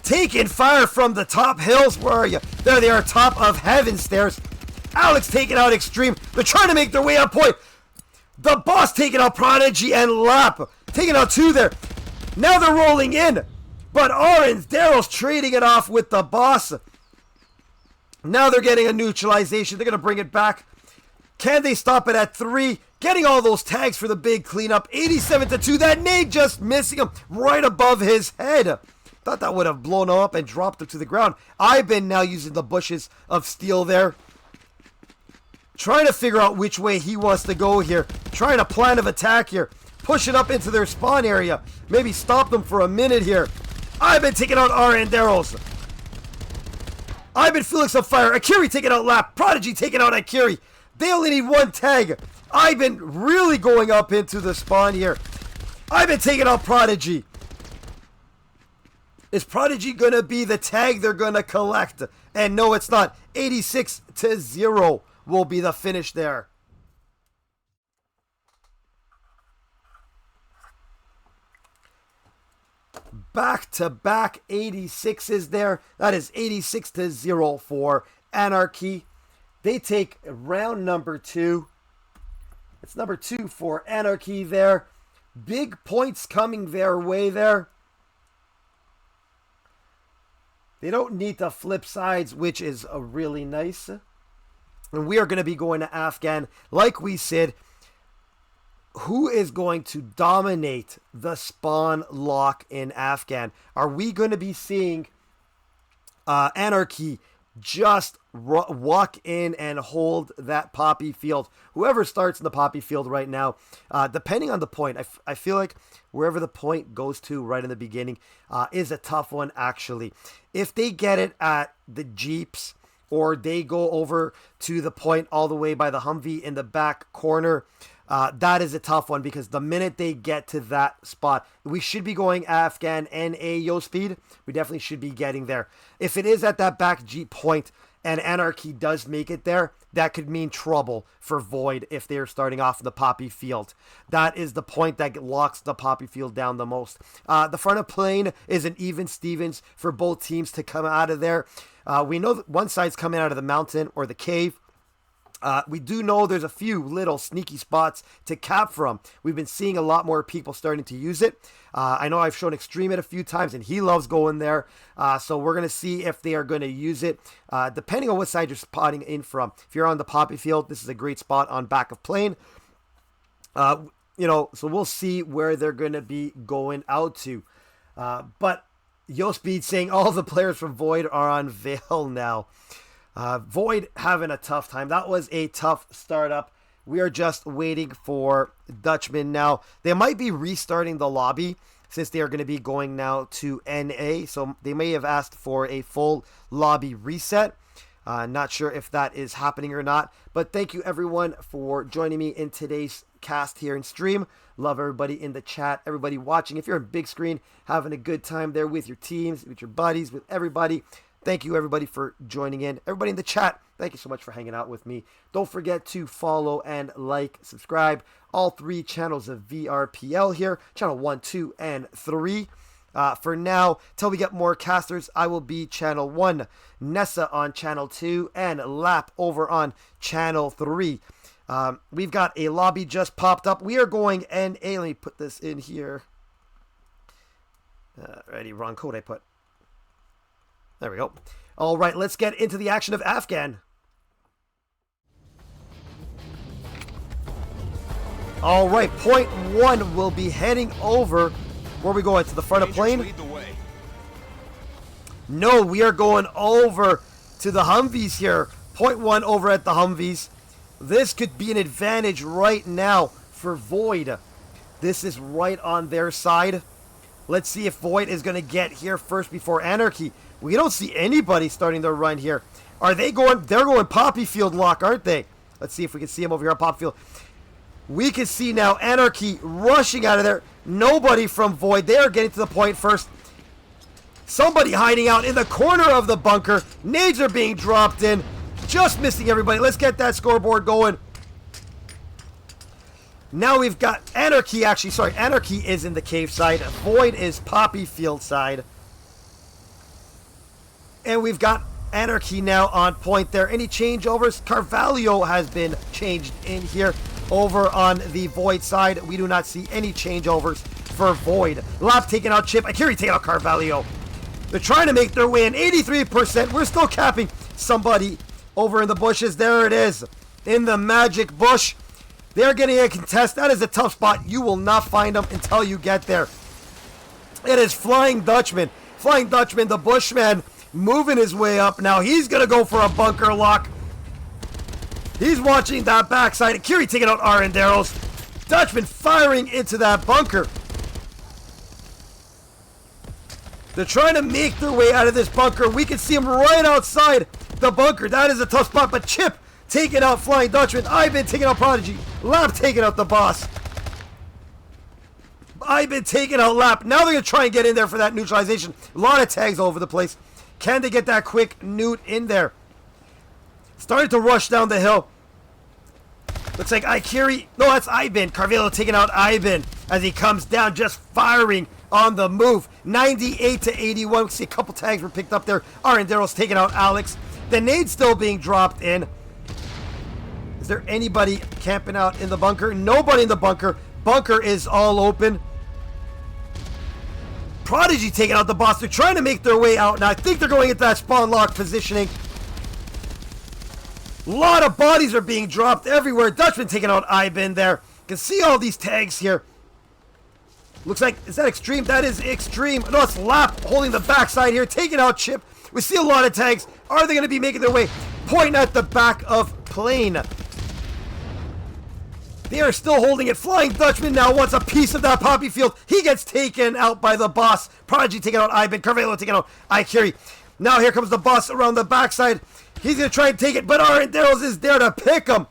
Taking fire from the top hills. Where are you? There they are, top of heaven stairs. Alex taking out Extreme. They're trying to make their way on point. The boss taking out Prodigy and Lap. Taking out 2 there. Now they're rolling in. But Daryl's trading it off with the boss. Now they're getting a neutralization. They're going to bring it back. Can they stop it at 3? Getting all those tags for the big cleanup. 87-2. That nade just missing him right above his head. Thought that would have blown him up and dropped him to the ground. I've been now using the bushes of steel there. Trying to figure out which way he wants to go here. Trying a plan of attack here. Push it up into their spawn area. Maybe stop them for a minute here. I've been taking out Daryl's. I've been feeling some fire. Akiri taking out Lap. Prodigy taking out Akiri. They only need 1 tag. I've been really going up into the spawn here. I've been taking out Prodigy. Is Prodigy going to be the tag they're going to collect? And no, it's not. 86-0 will be the finish there. Back-to-back 86s there. That is 86-0 for Anarchy. They take round number 2. It's number 2 for Anarchy there. Big points coming their way there. They don't need to flip sides, which is really nice. And we are going to be going to Afghan. Like we said, who is going to dominate the spawn lock in Afghan? Are we going to be seeing Anarchy just walk in and hold that poppy field. Whoever starts in the poppy field right now, depending on the point, I feel like wherever the point goes to right in the beginning is a tough one, actually. If they get it at the Jeeps, or they go over to the point all the way by the Humvee in the back corner, that is a tough one, because the minute they get to that spot, we should be going Afghan NA Yo speed. We definitely should be getting there. If it is at that back Jeep point and Anarchy does make it there, that could mean trouble for Void if they're starting off in the poppy field. That is the point that locks the poppy field down the most. The front of plane is an even Stevens for both teams to come out of there. We know that one side's coming out of the mountain or the cave. We do know there's a few little sneaky spots to cap from. We've been seeing a lot more people starting to use it. I know I've shown Extreme it a few times, and he loves going there. So we're going to see if they are going to use it, depending on what side you're spotting in from. If you're on the poppy field, this is a great spot on back of plane. So we'll see where they're going to be going out to. But Yo Speed saying all the players from Void are on Veil now. Void having a tough time. That was a tough startup. We are just waiting for Dutchman now. They might be restarting the lobby since they are going to be going now to NA. So they may have asked for a full lobby reset. Not sure if that is happening or not. But thank you everyone for joining me in today's cast here in stream. Love everybody in the chat, everybody watching. If you're on big screen, having a good time there with your teams, with your buddies, with everybody. Thank you, everybody, for joining in. Everybody in the chat, thank you so much for hanging out with me. Don't forget to follow and like, subscribe. All 3 channels of VRPL here. Channel 1, 2, and 3. For now, till we get more casters, I will be Channel 1. Nessa on Channel 2. And Lap over on Channel 3. We've got a lobby just popped up. We are going NA. Let me put this in here. Ready, wrong code I put. There we go. All right, let's get into the action of Afghan. All right, point 1 will be heading over. Where are we going? To the front of plane? No, we are going over to the Humvees here. Point 1 over at the Humvees. This could be an advantage right now for Void. This is right on their side. Let's see if Void is going to get here first before Anarchy. We don't see anybody starting their run here. Are they going? They're going poppy field lock, aren't they? Let's see if we can see them over here on poppy field. We can see now Anarchy rushing out of there. Nobody from Void. They are getting to the point first. Somebody hiding out in the corner of the bunker. Nades are being dropped in. Just missing everybody. Let's get that scoreboard going. Now we've got Anarchy, actually. Sorry, Anarchy is in the cave side. Void is poppy field side. And we've got Anarchy now on point there. Any changeovers? Carvalho has been changed in here. Over on the Void side, we do not see any changeovers for Void. Lap taking out Chip. Akiri taking out Carvalho. They're trying to make their way in. 83%. We're still capping somebody over in the bushes. There it is. In the magic bush. They're getting a contest. That is a tough spot. You will not find them until you get there. It is Flying Dutchman. Flying Dutchman, the Bushman, moving his way up. Now he's going to go for a bunker lock. He's watching that backside. Akiri taking out Arenderos. Dutchman firing into that bunker. They're trying to make their way out of this bunker. We can see him right outside the bunker. That is a tough spot. But Chip taking out Flying Dutchman. Ivan taking out Prodigy. Lap taking out the boss. Ivan taking out Lap. Now they're going to try and get in there for that neutralization. A lot of tags all over the place. Can they get that quick newt in there? Starting to rush down the hill. Looks like Ikiri. No, that's Ivan. Carvalho taking out Ivan as he comes down, just firing on the move. 98 to 81. We see a couple tags were picked up there. Arenderos taking out Alex. The nade still being dropped in. Is there anybody camping out in the bunker? Nobody in the bunker. Bunker is all open. Prodigy taking out the boss. They're trying to make their way out. Now I think they're going into that spawn lock positioning. A lot of bodies are being dropped everywhere. Dutchman taking out Ivan there. You can see all these tags here. Looks like, is that Extreme? That is Extreme. No, it's Lap holding the backside here, taking out Chip. We see a lot of tags. Are they going to be making their way? Point at the back of plane. They are still holding it. Flying Dutchman now wants a piece of that poppy field. He gets taken out by the boss. Prodigy taking out Ivan. Carvalho taking out Ikiri. Now here comes the boss around the backside. He's going to try and take it, but Arendaros is there to pick him.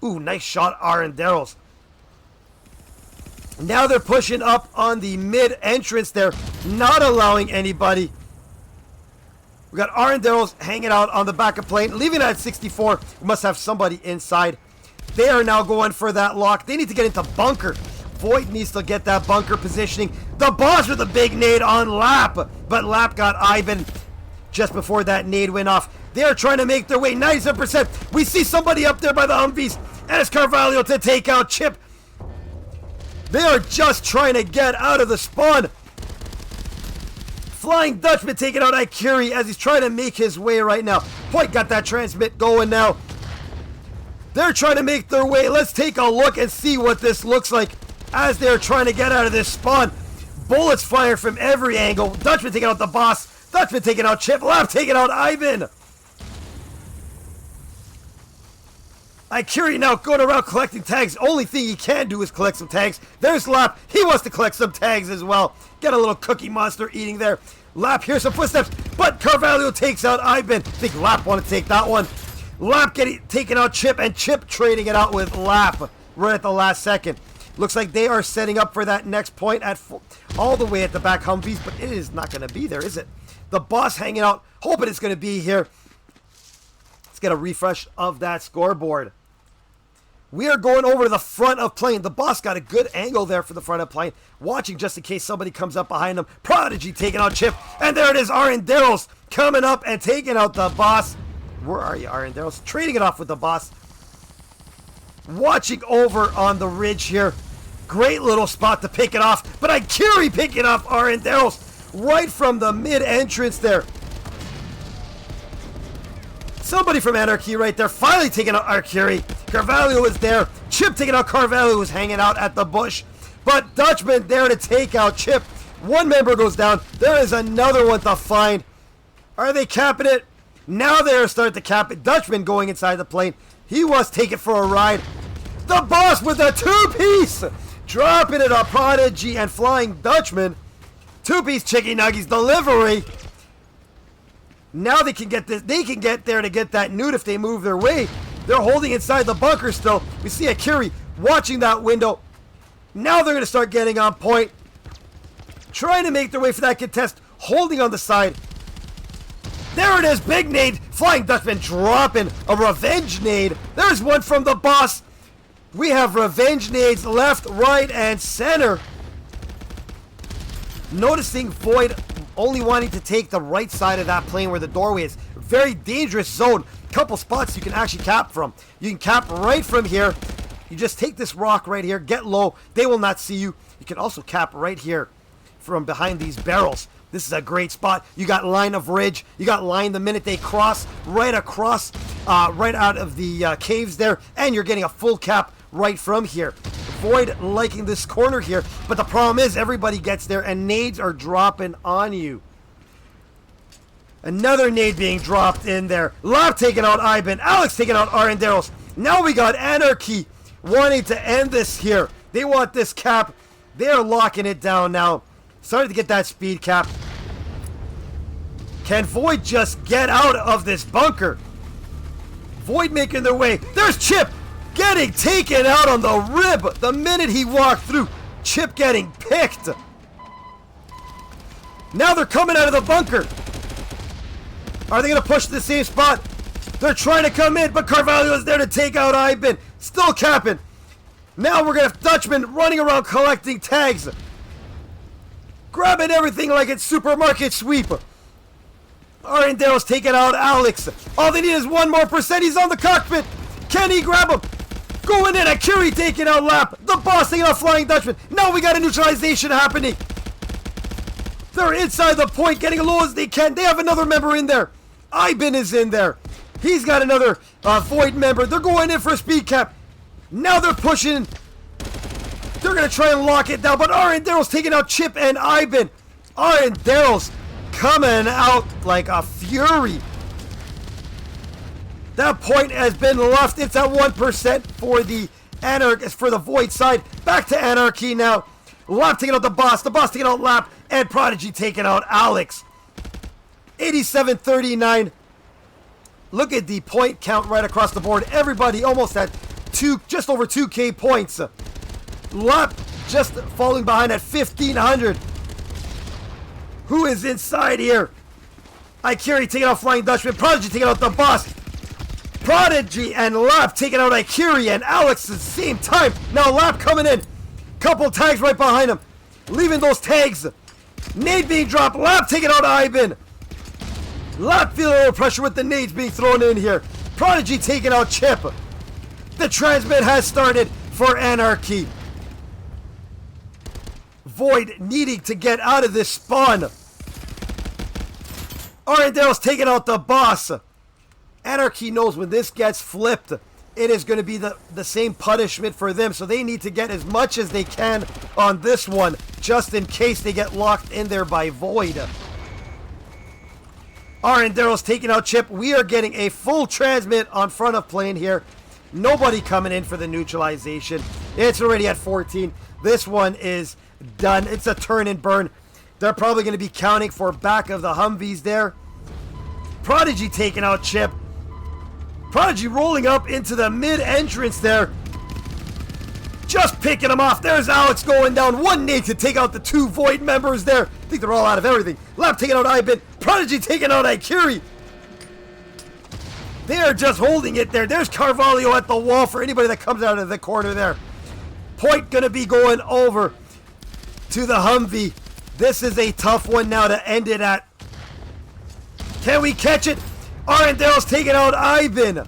Ooh, nice shot, Arendaros. Now they're pushing up on the mid entrance there, not allowing anybody. We got Arendaros hanging out on the back of plane, leaving it at 64. We must have somebody inside. They are now going for that lock. They need to get into bunker. Void needs to get that bunker positioning. The boss with a big nade on Lap, but Lap got Ivan just before that nade went off. They are trying to make their way 97%. We see somebody up there by the Humvees, and it's Carvalho to take out Chip. They are just trying to get out of the spawn. Flying Dutchman taking out Ikiri as he's trying to make his way right now. Point got that transmit going now. They're trying to make their way. Let's take a look and see what this looks like as they're trying to get out of this spawn. Bullets fired from every angle. Dutchman taking out the boss. Dutchman taking out Chip. Lap taking out Ivan. Ikiri now going around collecting tags. Only thing he can do is collect some tags. There's Lap. He wants to collect some tags as well. Get a little cookie monster eating there. Lap hears some footsteps, but Carvalho takes out Ivan. I think Lap wanted to take that one. Lap taking out Chip, and Chip trading it out with Lap right at the last second. Looks like they are setting up for that next point at all the way at the back Humvees, but it is not going to be there, is it? The boss hanging out, hoping it's going to be here. Let's get a refresh of that scoreboard. We are going over to the front of plane. The boss got a good angle there for the front of plane. Watching just in case somebody comes up behind him. Prodigy taking out Chip. And there it is, Arendaros coming up and taking out the boss. Where are you, Arendaros? Trading it off with the boss. Watching over on the ridge here. Great little spot to pick it off. But Ikiri picking off Arendaros right from the mid-entrance there. Somebody from Anarchy right there, finally taking out Ikiri. Carvalho is there. Chip taking out Carvalho, who's hanging out at the bush. But Dutchman there to take out Chip. One member goes down. There is another one to find. Are they capping it? Now they're starting to cap it. Dutchman going inside the plane. He was taking for a ride. The boss with a two-piece. Dropping it on Prodigy and Flying Dutchman. Two-piece chicken nuggies delivery. Now they can get this. They can get there to get that nude if they move their way. They're holding inside the bunker still. We see Ikiri watching that window. Now they're going to start getting on point. Trying to make their way for that contest. Holding on the side. There it is. Big nade. Flying Dutchman dropping a revenge nade. There's one from the boss. We have revenge nades left, right, and center. Noticing Void only wanting to take the right side of that plane where the doorway is. Very dangerous zone. Couple spots you can actually cap from. You can cap right from here. You just take this rock right here, get low. They will not see you. You can also cap right here from behind these barrels. This is a great spot. You got line of ridge. You got line the minute they cross, right across, right out of the caves there. And you're getting a full cap right from here. Void liking this corner here, but the problem is everybody gets there and nades are dropping on you. Another nade being dropped in there. Lap taking out Ivan. Alex taking out Arendaros. Now we got Anarchy wanting to end this here. They want this cap. They are locking it down now. Starting to get that speed cap. Can Void just get out of this bunker? Void making their way. There's Chip getting taken out on the rib the minute he walked through. Chip getting picked. Now they're coming out of the bunker. Are they going to push to the same spot? They're trying to come in, but Carvalho is there to take out Ivan. Still capping. Now we're going to have Dutchman running around collecting tags. Grabbing everything like it's supermarket sweep. Arendaros taking out Alex. All they need is 1 more percent. He's on the cockpit. Can he grab him? Going in. Ikiri taking out Lap. The boss taking out Flying Dutchman. Now we got a neutralization happening. They're inside the point, getting as low as they can. They have another member in there. Ivan is in there. He's got another Void member. They're going in for a speed cap. Now they're pushing. They're going to try and lock it down, but Arendaros taking out Chip and Ivan. Arendaros coming out like a fury. That point has been left. It's at 1% for the for the Void side. Back to Anarchy now. Lap taking out the boss taking out Lap, and Prodigy taking out Alex. 87-39. Look at the point count right across the board. Everybody almost at just over 2K points. Lap just falling behind at 1,500. Who is inside here? Ikiri taking out Flying Dutchman. Prodigy taking out the boss. Prodigy and Lap taking out Ikiri and Alex at the same time. Now Lap coming in. Couple tags right behind him. Leaving those tags. Nade being dropped. Lap taking out Ivan. Lap feeling a little pressure with the nades being thrown in here. Prodigy taking out Chip. The transmit has started for Anarchy. Void needing to get out of this spawn. Arendale's taking out the boss. Anarchy knows when this gets flipped, it is going to be the same punishment for them. So they need to get as much as they can on this one, just in case they get locked in there by Void. Arendale's taking out Chip. We are getting a full transmit on front of plane here. Nobody coming in for the neutralization. It's already at 14. This one is done. It's a turn and burn. They're probably going to be counting for back of the Humvees there. Prodigy taking out Chip. Prodigy rolling up into the mid entrance there. Just picking him off. There's Alex going down. One nade to take out the two Void members there. I think they're all out of everything. Lap taking out Ibin. Prodigy taking out Ikiri. They are just holding it there. There's Carvalho at the wall for anybody that comes out of the corner there. Point going to be going over to the Humvee. This is a tough one now to end it at. Can we catch it? Arendale's taking out Ivan.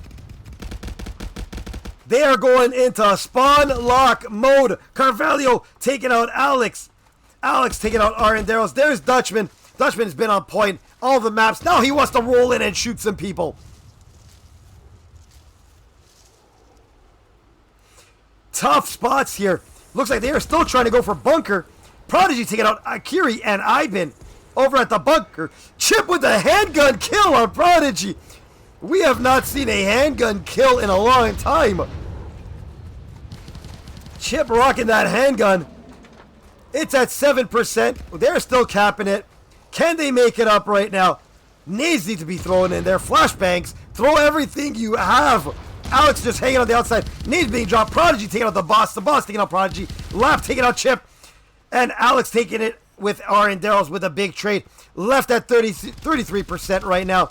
They are going into spawn lock mode. Carvalho taking out Alex. Alex taking out Arendale's. There's Dutchman. Dutchman has been on point all the maps. Now he wants to roll in and shoot some people. Tough spots here. Looks like they are still trying to go for bunker. Prodigy taking out Akiri and Ivan over at the bunker. Chip with a handgun kill on Prodigy. We have not seen a handgun kill in a long time. Chip rocking that handgun. It's at 7%. They're still capping it. Can they make it up right now? Nades need to be thrown in there. Flashbangs. Throw everything you have. Alex just hanging on the outside. Nades being dropped. Prodigy taking out the boss. The boss taking out Prodigy. Lap taking out Chip. And Alex taking it with Arendale's with a big trade. Left at 33% right now.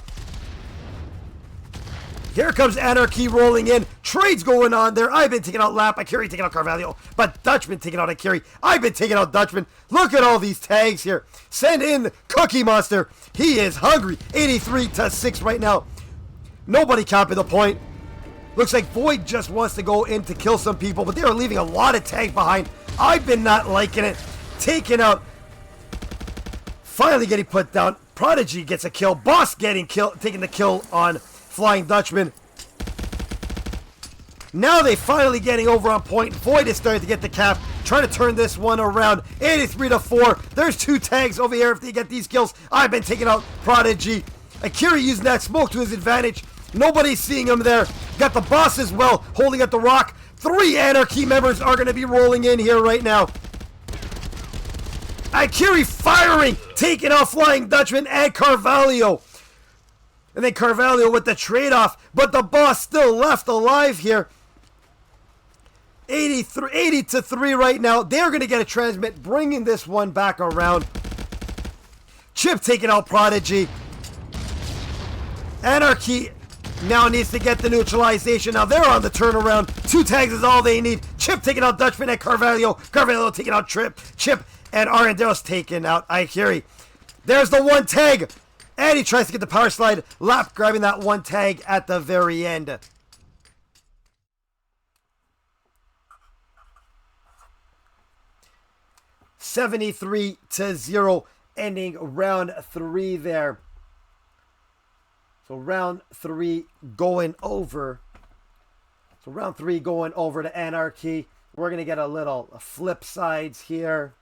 Here comes Anarchy rolling in. Trades going on there. I've been taking out Lap. Akiri taking out Carvalho. But Dutchman taking out Akiri. I've been taking out Dutchman. Look at all these tags here. Send in Cookie Monster. He is hungry. 83-6 right now. Nobody capping the point. Looks like Void just wants to go in to kill some people, but they are leaving a lot of tags behind. I've been not liking it. Taking out. Finally getting put down. Prodigy gets a kill. Boss getting killed, taking the kill on Flying Dutchman. Now they finally getting over on point. Void is starting to get the cap. Trying to turn this one around. 83-4. There's two tags over here if they get these kills. I've been taking out Prodigy. Akira using that smoke to his advantage. Nobody's seeing him there. Got the boss as well, holding at the rock. 3 Anarchy members are going to be rolling in here right now. Ikiri firing, taking out Flying Dutchman and Carvalho. And then Carvalho with the trade-off, but the boss still left alive here. 80-3 right now. They're going to get a transmit, bringing this one back around. Chip taking out Prodigy. Anarchy now needs to get the neutralization. Now they're on the turnaround. 2 tags is all they need. Chip taking out Dutchman and Carvalho. Carvalho taking out Chip. And Arendale's taking out Ikiri. There's the 1 tag. And he tries to get the power slide. Lap grabbing that 1 tag at the very end. $73-0 ending round 3 there. So round 3 going over. So round 3 going over to Anarchy. We're going to get a little flip sides here.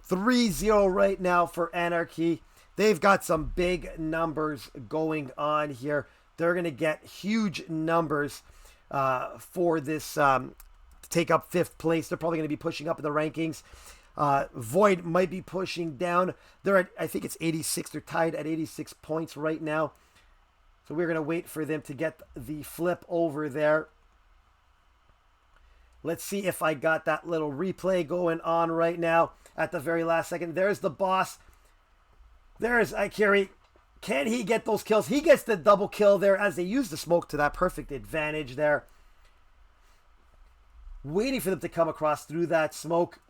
3-0 right now for Anarchy. They've got some big numbers going on here. They're going to get huge numbers for this to take up 5th place. They're probably going to be pushing up in the rankings. Void might be pushing down. They're at, I think it's 86. They're tied at 86 points right now. So we're going to wait for them to get the flip over there. Let's see if I got that little replay going on right now at the very last second. There's the boss. There's Ikiri. Can he get those kills? He gets the double kill there as they use the smoke to that perfect advantage there. Waiting for them to come across through that smoke.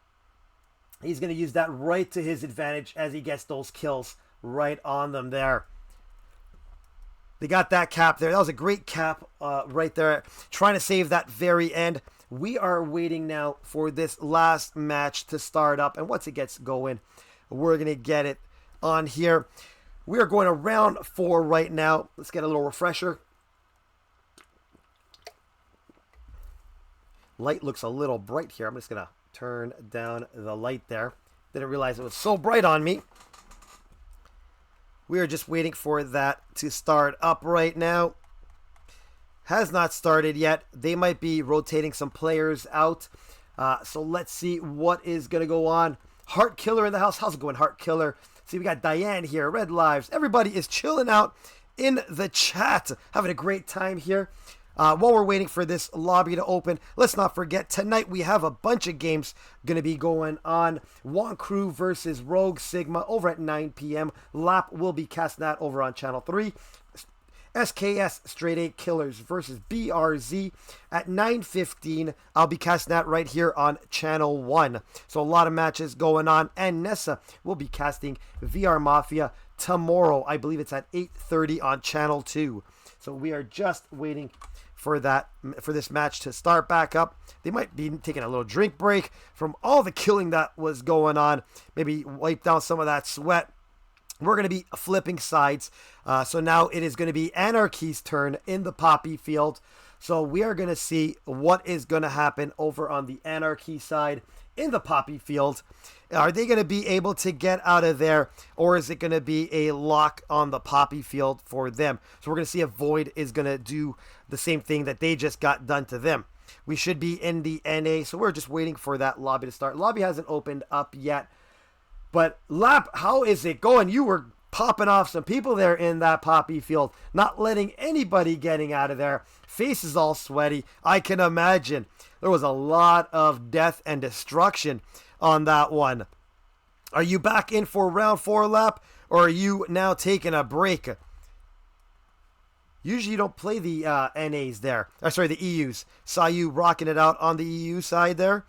He's going to use that right to his advantage as he gets those kills right on them there. They got that cap there. That was a great cap right there. Trying to save that very end. We are waiting now for this last match to start up. And once it gets going, we're going to get it on here. We are going to round 4 right now. Let's get a little refresher. Light looks a little bright here. I'm just going to turn down the light there. Didn't realize it was so bright on me. We are just waiting for that to start up right now. Has not started yet. They might be rotating some players out. So let's see what is going to go on. Heart Killer in the house. How's it going, Heart Killer? See, we got Diane here, Red Lives. Everybody is chilling out in the chat. Having a great time here. While we're waiting for this lobby to open, let's not forget, tonight we have a bunch of games going to be going on. Wong Crew versus Rogue Sigma over at 9 p.m. Lap will be casting that over on Channel 3. SKS Straight 8 Killers versus BRZ at 9:15. I'll be casting that right here on Channel 1. So a lot of matches going on. And Nessa will be casting VR Mafia tomorrow. I believe it's at 8:30 on Channel 2. So we are just waiting for this match to start back up. They might be taking a little drink break from all the killing that was going on. Maybe wipe down some of that sweat. We're going to be flipping sides. So now it is going to be Anarchy's turn in the Poppy field. So we are going to see what is going to happen over on the Anarchy side in the Poppy field. Are they going to be able to get out of there, or is it going to be a lock on the Poppy field for them? So we're going to see if Void is going to do the same thing that they just got done to them. We should be in the NA, so we're just waiting for that lobby to start. Lobby hasn't opened up yet. But Lap, how is it going? You were popping off some people there in that Poppy field, not letting anybody getting out of there. Face is all sweaty. I can imagine. There was a lot of death and destruction on that one. Are you back in for round 4, Lap, or are you now taking a break? Usually you don't play the NAs there. Sorry, the EUs. Saw you rocking it out on the EU side there.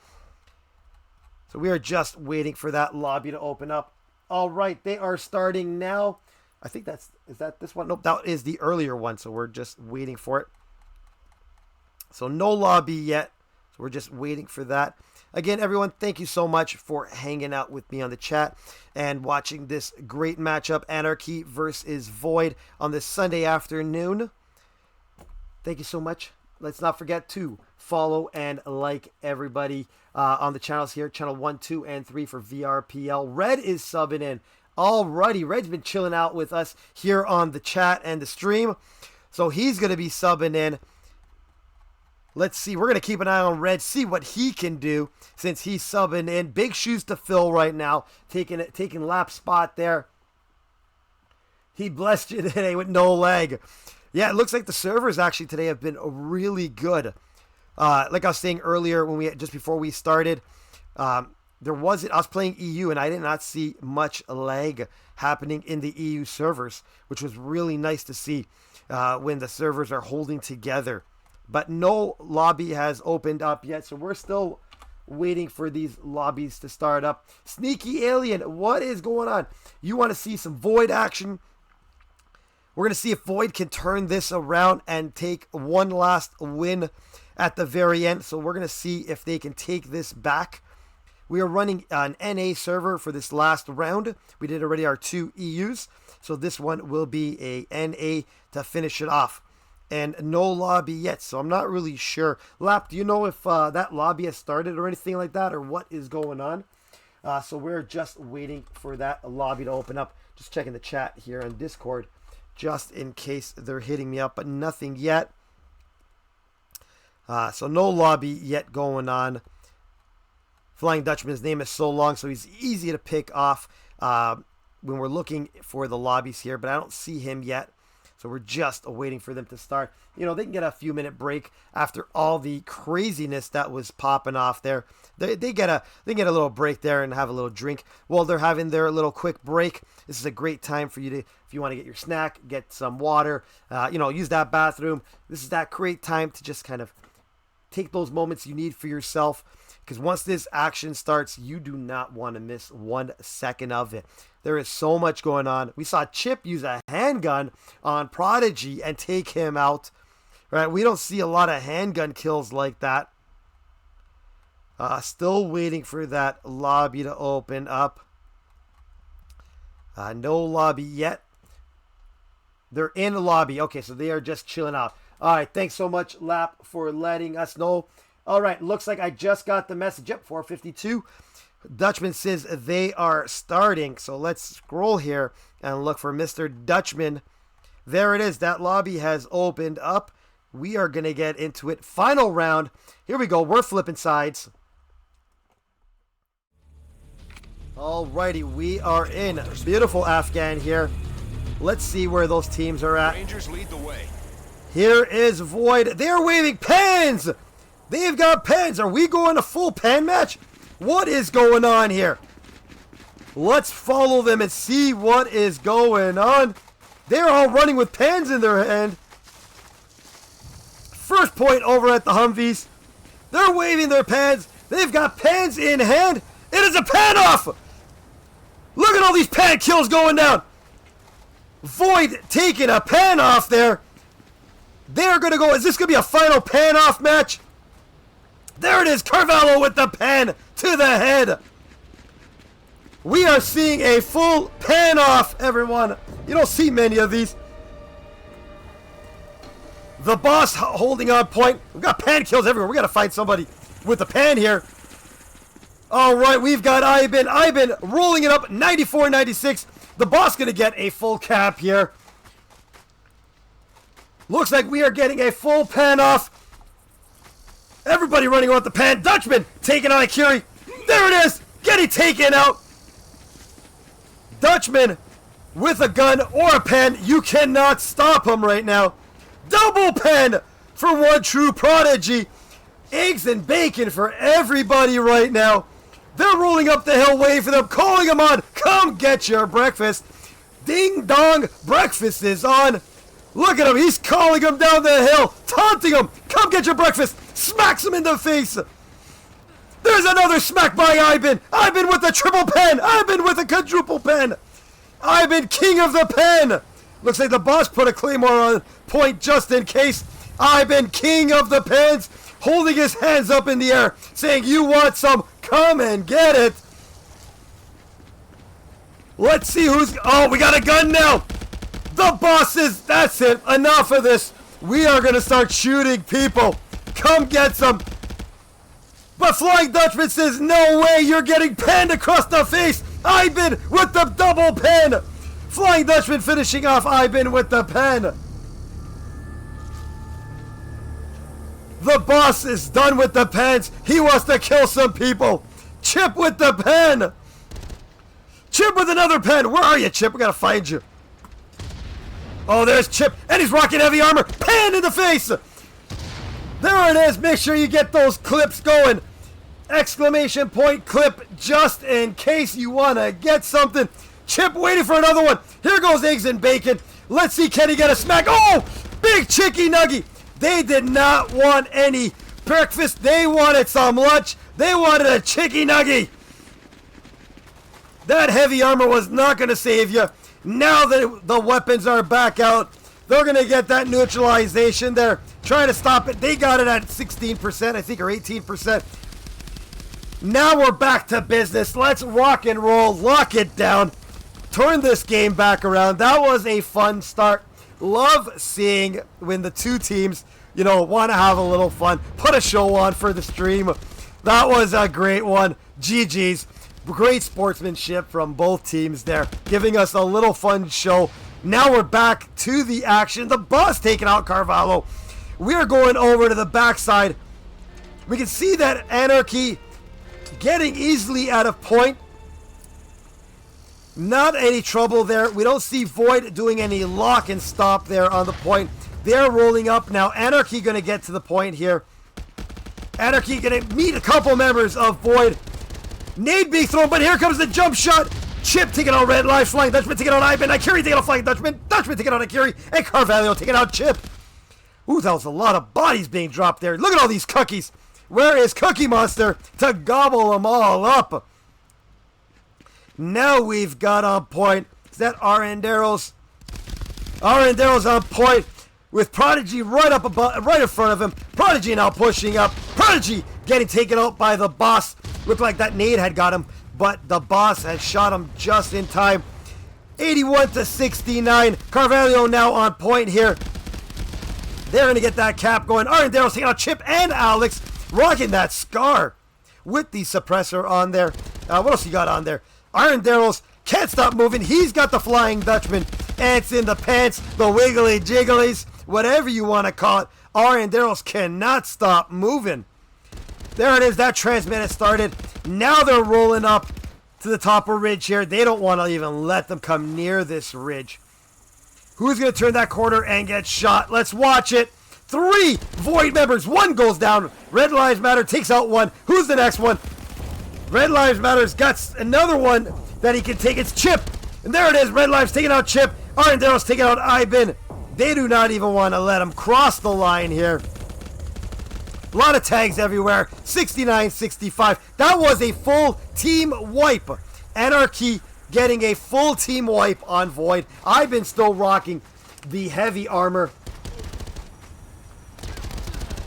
So we are just waiting for that lobby to open up. All right, they are starting now. I think is that this one? Nope, that is the earlier one. So we're just waiting for it. So no lobby yet. So we're just waiting for that. Again, everyone, thank you so much for hanging out with me on the chat and watching this great matchup, Anarchy versus Void, on this Sunday afternoon. Thank you so much. Let's not forget to follow and like everybody on the channels here. Channel 1, 2, and 3 for VRPL. Red is subbing in. Alrighty, Red's been chilling out with us here on the chat and the stream. So he's going to be subbing in. Let's see. We're going to keep an eye on Red, see what he can do since he's subbing in. Big shoes to fill right now. Taking Lap spot there. He blessed you today with no leg. Yeah, it looks like the servers actually today have been really good. Like I was saying earlier, just before we started, I was playing EU and I did not see much lag happening in the EU servers, which was really nice to see when the servers are holding together. But no lobby has opened up yet, so we're still waiting for these lobbies to start up. Sneaky Alien, what is going on? You want to see some Void action? We're going to see if Void can turn this around and take one last win at the very end. So we're going to see if they can take this back. We are running an NA server for this last round. We did already our 2 EUs. So this one will be a NA to finish it off. And no lobby yet, so I'm not really sure. Lap, do you know if that lobby has started or anything like that, or what is going on? So we're just waiting for that lobby to open up. Just checking the chat here on Discord, just in case they're hitting me up, but nothing yet. So no lobby yet going on. Flying Dutchman's name is so long, so he's easy to pick off when we're looking for the lobbies here, but I don't see him yet. So we're just waiting for them to start. You know, they can get a few minute break after all the craziness that was popping off there. They get a little break there and have a little drink while they're having their little quick break. This is a great time for you to, if you want to get your snack, get some water, you know, use that bathroom. This is that great time to just kind of take those moments you need for yourself, because once this action starts, you do not want to miss 1 second of it. There is so much going on. We saw Chip use a handgun on Prodigy and take him out. Right? We don't see a lot of handgun kills like that. Still waiting for that lobby to open up. No lobby yet. They're in the lobby. Okay, so they are just chilling out. All right, thanks so much, Lap, for letting us know. All right, looks like I just got the message. Yep, 4:52. Dutchman says they are starting. So let's scroll here and look for Mr. Dutchman. There it is. That lobby has opened up. We are going to get into it. Final round. Here we go. We're flipping sides. Alrighty, we are in. Beautiful Afghan here. Let's see where those teams are at. Rangers lead the way. Here is Void. They're waving pens. They've got pens. Are we going a full pen match? What is going on here? Let's follow them and see what is going on. They're all running with pens in their hand. First point over at the Humvees. They're waving their pens. They've got pens in hand. It is a pen off. Look at all these pen kills going down. Void taking a pen off there. They're going to go. Is this going to be a final pen off match? There it is. Carvalho with the pen to the head. We are seeing a full pen off, everyone. You don't see many of these. The boss holding on point. We've got pen kills everywhere. We got to find somebody with the pen here. All right, we've got Ivan. Ivan rolling it up, 94-96. The boss going to get a full cap here. Looks like we are getting a full pen off. Everybody running on with the pen. Dutchman taking on Akiri. There it is. Getting taken out. Dutchman with a gun or a pen. You cannot stop him right now. Double pen for one true Prodigy. Eggs and bacon for everybody right now. They're rolling up the hill, waiting for them, calling them on. Come get your breakfast. Ding dong, breakfast is on. Look at him, he's calling him down the hill, taunting him. Come get your breakfast. Smacks him in the face. There's another smack by Ivan. Ivan with a triple pen. Ivan with a quadruple pen. Ivan, king of the pen. Looks like the boss put a claymore on point just in case. Ivan, king of the pens, holding his hands up in the air, saying, you want some? Come and get it. Let's see who's... Oh, we got a gun now. The bosses, that's it. Enough of this. We are going to start shooting people. Come get some. But Flying Dutchman says, no way, you're getting penned across the face. Ivan with the double pen. Flying Dutchman finishing off Ivan with the pen. The boss is done with the pens. He wants to kill some people. Chip with the pen. Chip with another pen. Where are you, Chip? We got to find you. Oh, there's Chip. And he's rocking heavy armor. Pen in the face. There it is. Make sure you get those clips going. Exclamation point clip just in case you want to get something. Chip waiting for another one. Here goes eggs and bacon. Let's see, can he get a smack? Oh, big chicky nugget. They did not want any breakfast. They wanted some lunch. They wanted a chicky nugget. That heavy armor was not going to save you. Now that the weapons are back out, they're going to get that neutralization there. Trying to stop it. They got it at 16%, I think, or 18%. Now we're back to business. Let's rock and roll. Lock it down. Turn this game back around. That was a fun start. Love seeing when the two teams, you know, want to have a little fun. Put a show on for the stream. That was a great one. GG's. Great sportsmanship from both teams there, giving us a little fun show. Now we're back to the action. The boss taking out Carvalho. We are going over to the backside. We can see that Anarchy getting easily out of point. Not any trouble there. We don't see Void doing any lock and stop there on the point. They're rolling up now. Anarchy going to get to the point here. Anarchy going to meet a couple members of Void. Nade being thrown, but here comes the jump shot. Chip taking out Red Live, Flying Dutchman taking out Ivan. Akiri taking out Flying Dutchman. Dutchman taking out Akiri. And Carvalho taking out Chip. Ooh, that was a lot of bodies being dropped there. Look at all these cookies. Where is Cookie Monster to gobble them all up? Now we've got on point. Is that Arenderos? Arenderos on point with Prodigy right up above, right in front of him. Prodigy now pushing up. Prodigy getting taken out by the boss. Looked like that nade had got him, but the boss has shot him just in time. 81 to 69. Carvalho now on point here. They're going to get that cap going. Arenderos taking out Chip and Alex. Rocking that Scar with the suppressor on there. What else you got on there? Arenderos can't stop moving. He's got the Flying Dutchman. Ants in the pants, the wiggly jigglies, whatever you want to call it. Arenderos cannot stop moving. There it is. That transmit has started. Now they're rolling up to the top of ridge here. They don't want to even let them come near this ridge. Who's going to turn that corner and get shot? Let's watch it. 3 Void members. 1 goes down. Red Lives Matter takes out 1. Who's the next one? Red Lives Matter's got another one that he can take. It's Chip. And there it is. Red Lives taking out Chip. Arenderos taking out Ivan. They do not even want to let him cross the line here. A lot of tags everywhere. 69-65. That was a full team wipe. Anarchy getting a full team wipe on Void. Ivan still rocking the heavy armor.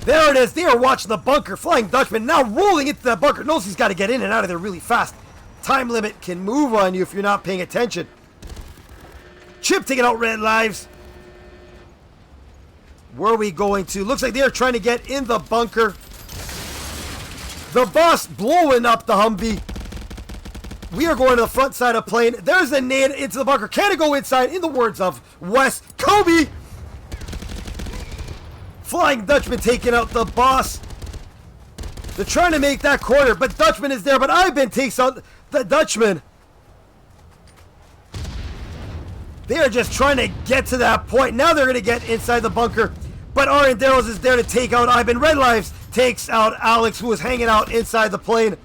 There it is. They are watching the bunker. Flying Dutchman now rolling into that bunker. Knows he's got to get in and out of there really fast. Time limit can move on you if you're not paying attention. Chip taking out Red Lives. Where are we going to? Looks like they are trying to get in the bunker. The boss blowing up the Humvee. We are going to the front side of plane. There's a nade into the bunker. Can it go inside? In the words of Wes Kobe. Flying Dutchman taking out the boss. They're trying to make that corner, but Dutchman is there. But Ivan takes out the Dutchman. They are just trying to get to that point. Now they're going to get inside the bunker. But Arenderos is there to take out Ivan. Red Lives takes out Alex, who is hanging out inside the plane.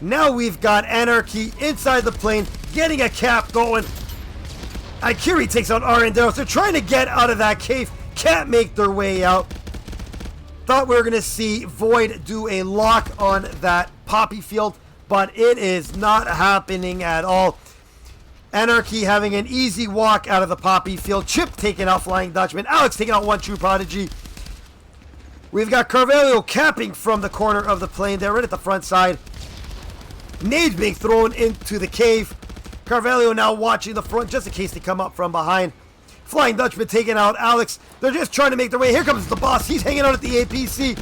Now we've got Anarchy inside the plane, getting a cap going. Akiri takes out Arenderos. They're trying to get out of that cave. Can't make their way out. Thought we were going to see Void do a lock on that poppy field, but it is not happening at all. Anarchy having an easy walk out of the poppy field. Chip taking out Flying Dutchman. Alex taking out 1 True Prodigy. We've got Carvalho capping from the corner of the plane there, right at the front side. Nades being thrown into the cave. Carvalho now watching the front just in case they come up from behind. Flying Dutchman taking out Alex. They're just trying to make their way. Here comes the boss. He's hanging out at the APC.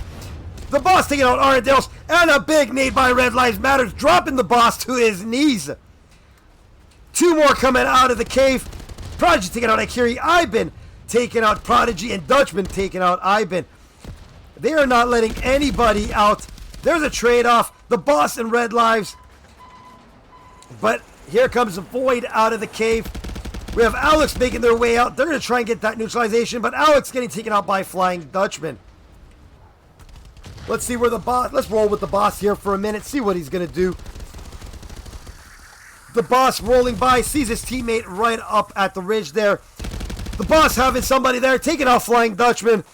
The boss taking out Arenderos. And a big nade by Red Lives Matters, dropping the boss to his knees. 2 more coming out of the cave. Prodigy taking out Akiri. Ivan taking out Prodigy. And Dutchman taking out Ivan. They are not letting anybody out. There's a trade-off. The boss and Red Lives. But here comes Void out of the cave. We have Alex making their way out. They're going to try and get that neutralization, but Alex getting taken out by Flying Dutchman. Let's see where the boss... Let's roll with the boss here for a minute, see what he's going to do. The boss rolling by, sees his teammate right up at the ridge there. The boss having somebody there, taking out Flying Dutchman.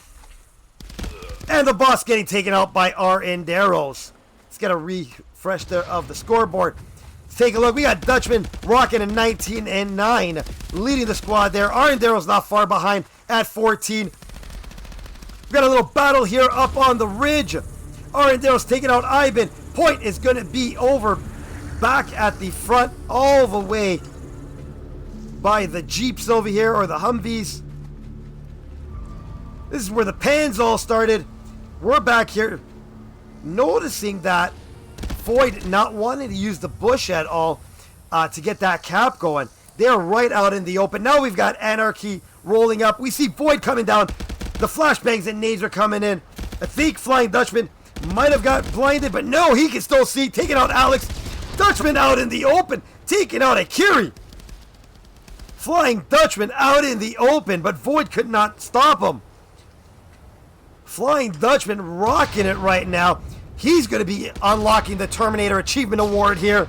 And the boss getting taken out by Arenderos. Let's get a refresh there of the scoreboard. Take a look. We got Dutchman rocking a 19-9, leading the squad there. Arenderos not far behind at 14. We got a little battle here up on the ridge. Arenderos taking out Ivan. Point is going to be over back at the front all the way by the Jeeps over here, or the Humvees. This is where the pans all started. We're back here noticing that Void not wanting to use the bush at all to get that cap going. They're right out in the open. Now we've got Anarchy rolling up. We see Void coming down. The flashbangs and nades are coming in. I think Flying Dutchman might have got blinded, but no, he can still see. Taking out Alex. Dutchman out in the open. Taking out Akiri. Flying Dutchman out in the open, but Void could not stop him. Flying Dutchman rocking it right now. He's going to be unlocking the Terminator Achievement Award here.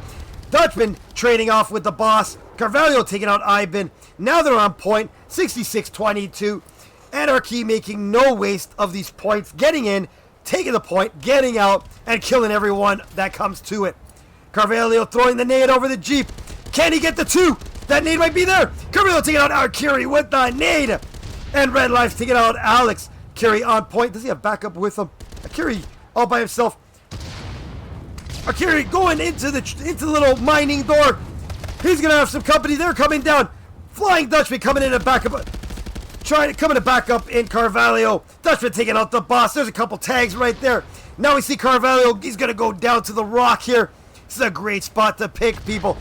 Dutchman trading off with the boss. Carvalho taking out Ivan. Now they're on point. 66-22. Anarchy making no waste of these points. Getting in, taking the point, getting out, and killing everyone that comes to it. Carvalho throwing the nade over the Jeep. Can he get the 2? That nade might be there. Carvalho taking out Akiri with the nade. And Red Lives taking out Alex. Akiri on point. Does he have backup with him? Akiri all by himself. Akiri going into the little mining door. He's going to have some company. They're coming down. Flying Dutchman coming in and back up. Coming to back up in Carvalho. Dutchman taking out the boss. There's a couple tags right there. Now we see Carvalho. He's going to go down to the rock here. This is a great spot to pick, people.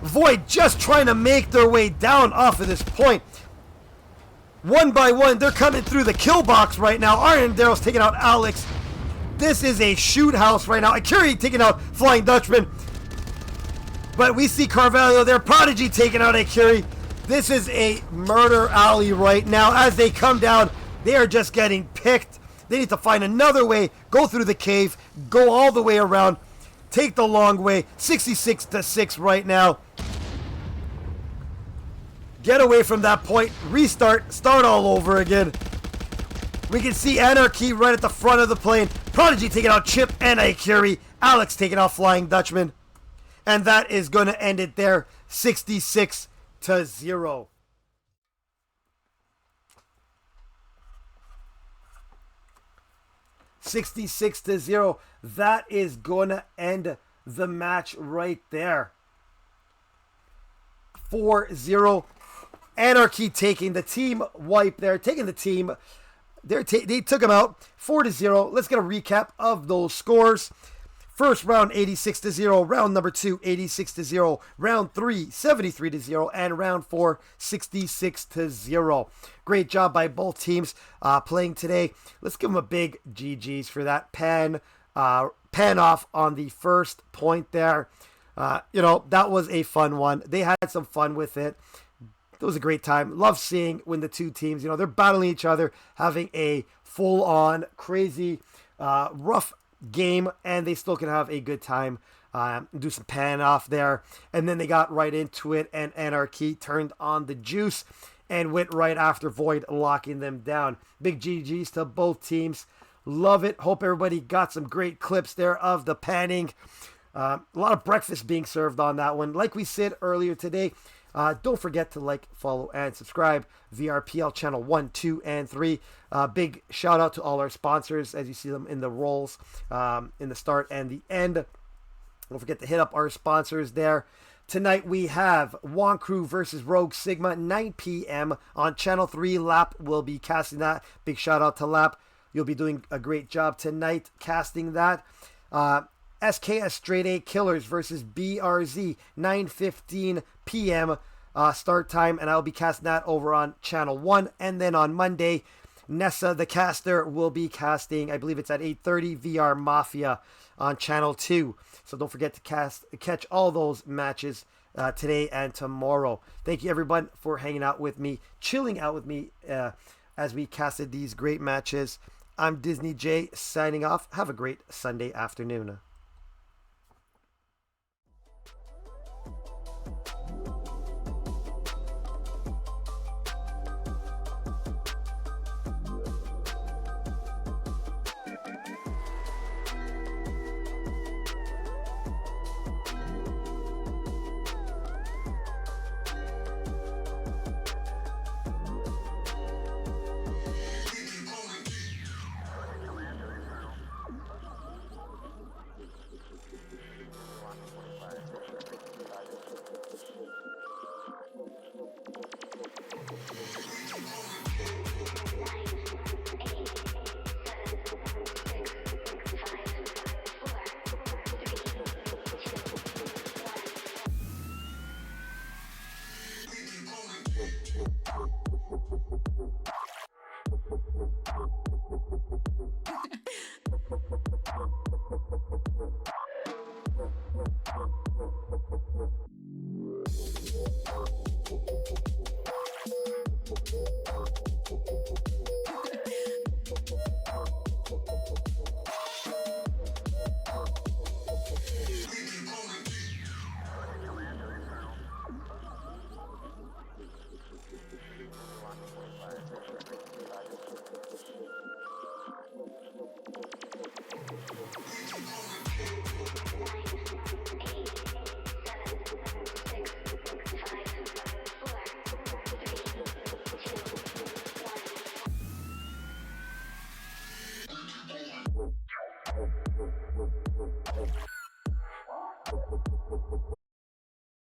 Void just trying to make their way down off of this point. One by one, they're coming through the kill box right now. Iron Darrow's taking out Alex. This is a shoot house right now. Akiri taking out Flying Dutchman. But we see Carvalho there. Prodigy taking out Akiri. This is a murder alley right now. As they come down, they are just getting picked. They need to find another way. Go through the cave. Go all the way around. Take the long way. 66-6 right now. Get away from that point. Restart. Start all over again. We can see Anarchy right at the front of the plane. Prodigy taking out Chip and Akiri. Alex taking out Flying Dutchman. And that is going to end it there. 66-0. 66-0. That is going to end the match right there. 4-0. Anarchy taking the team wipe there. Taking the team. They took them out 4-0. Let's get a recap of those scores. First round 86-0, round number 2 86-0, round 3 73-0, and round 4 66-0. Great job by both teams playing today. Let's give them a big GG's for that pan off on the first point there. That was a fun one. They had some fun with it. It was a great time. Love seeing when the two teams, they're battling each other, having a full-on, crazy, rough game, and they still can have a good time. Do some pan off there. And then they got right into it, and Anarchy turned on the juice and went right after Void, locking them down. Big GG's to both teams. Love it. Hope everybody got some great clips there of the panning. A lot of breakfast being served on that one. Like we said earlier today, don't forget to like, follow, and subscribe. VRPL channel 1, 2, and 3. Big shout out to all our sponsors as you see them in the rolls in the start and the end. Don't forget to hit up our sponsors there. Tonight we have Wong Crew versus Rogue Sigma, 9 p.m. on channel 3. Lap will be casting that. Big shout out to Lap. You'll be doing a great job tonight casting that. SKS Straight A Killers versus BRZ, 9:15 p.m. Start time, and I'll be casting that over on channel 1. And then on Monday, Nessa the Caster will be casting, I believe it's at 8:30, VR Mafia on channel 2. So don't forget to catch all those matches today and tomorrow. Thank you everyone for hanging out with me, chilling out with me as we casted these great matches. I'm Disney J signing off. Have a great Sunday afternoon.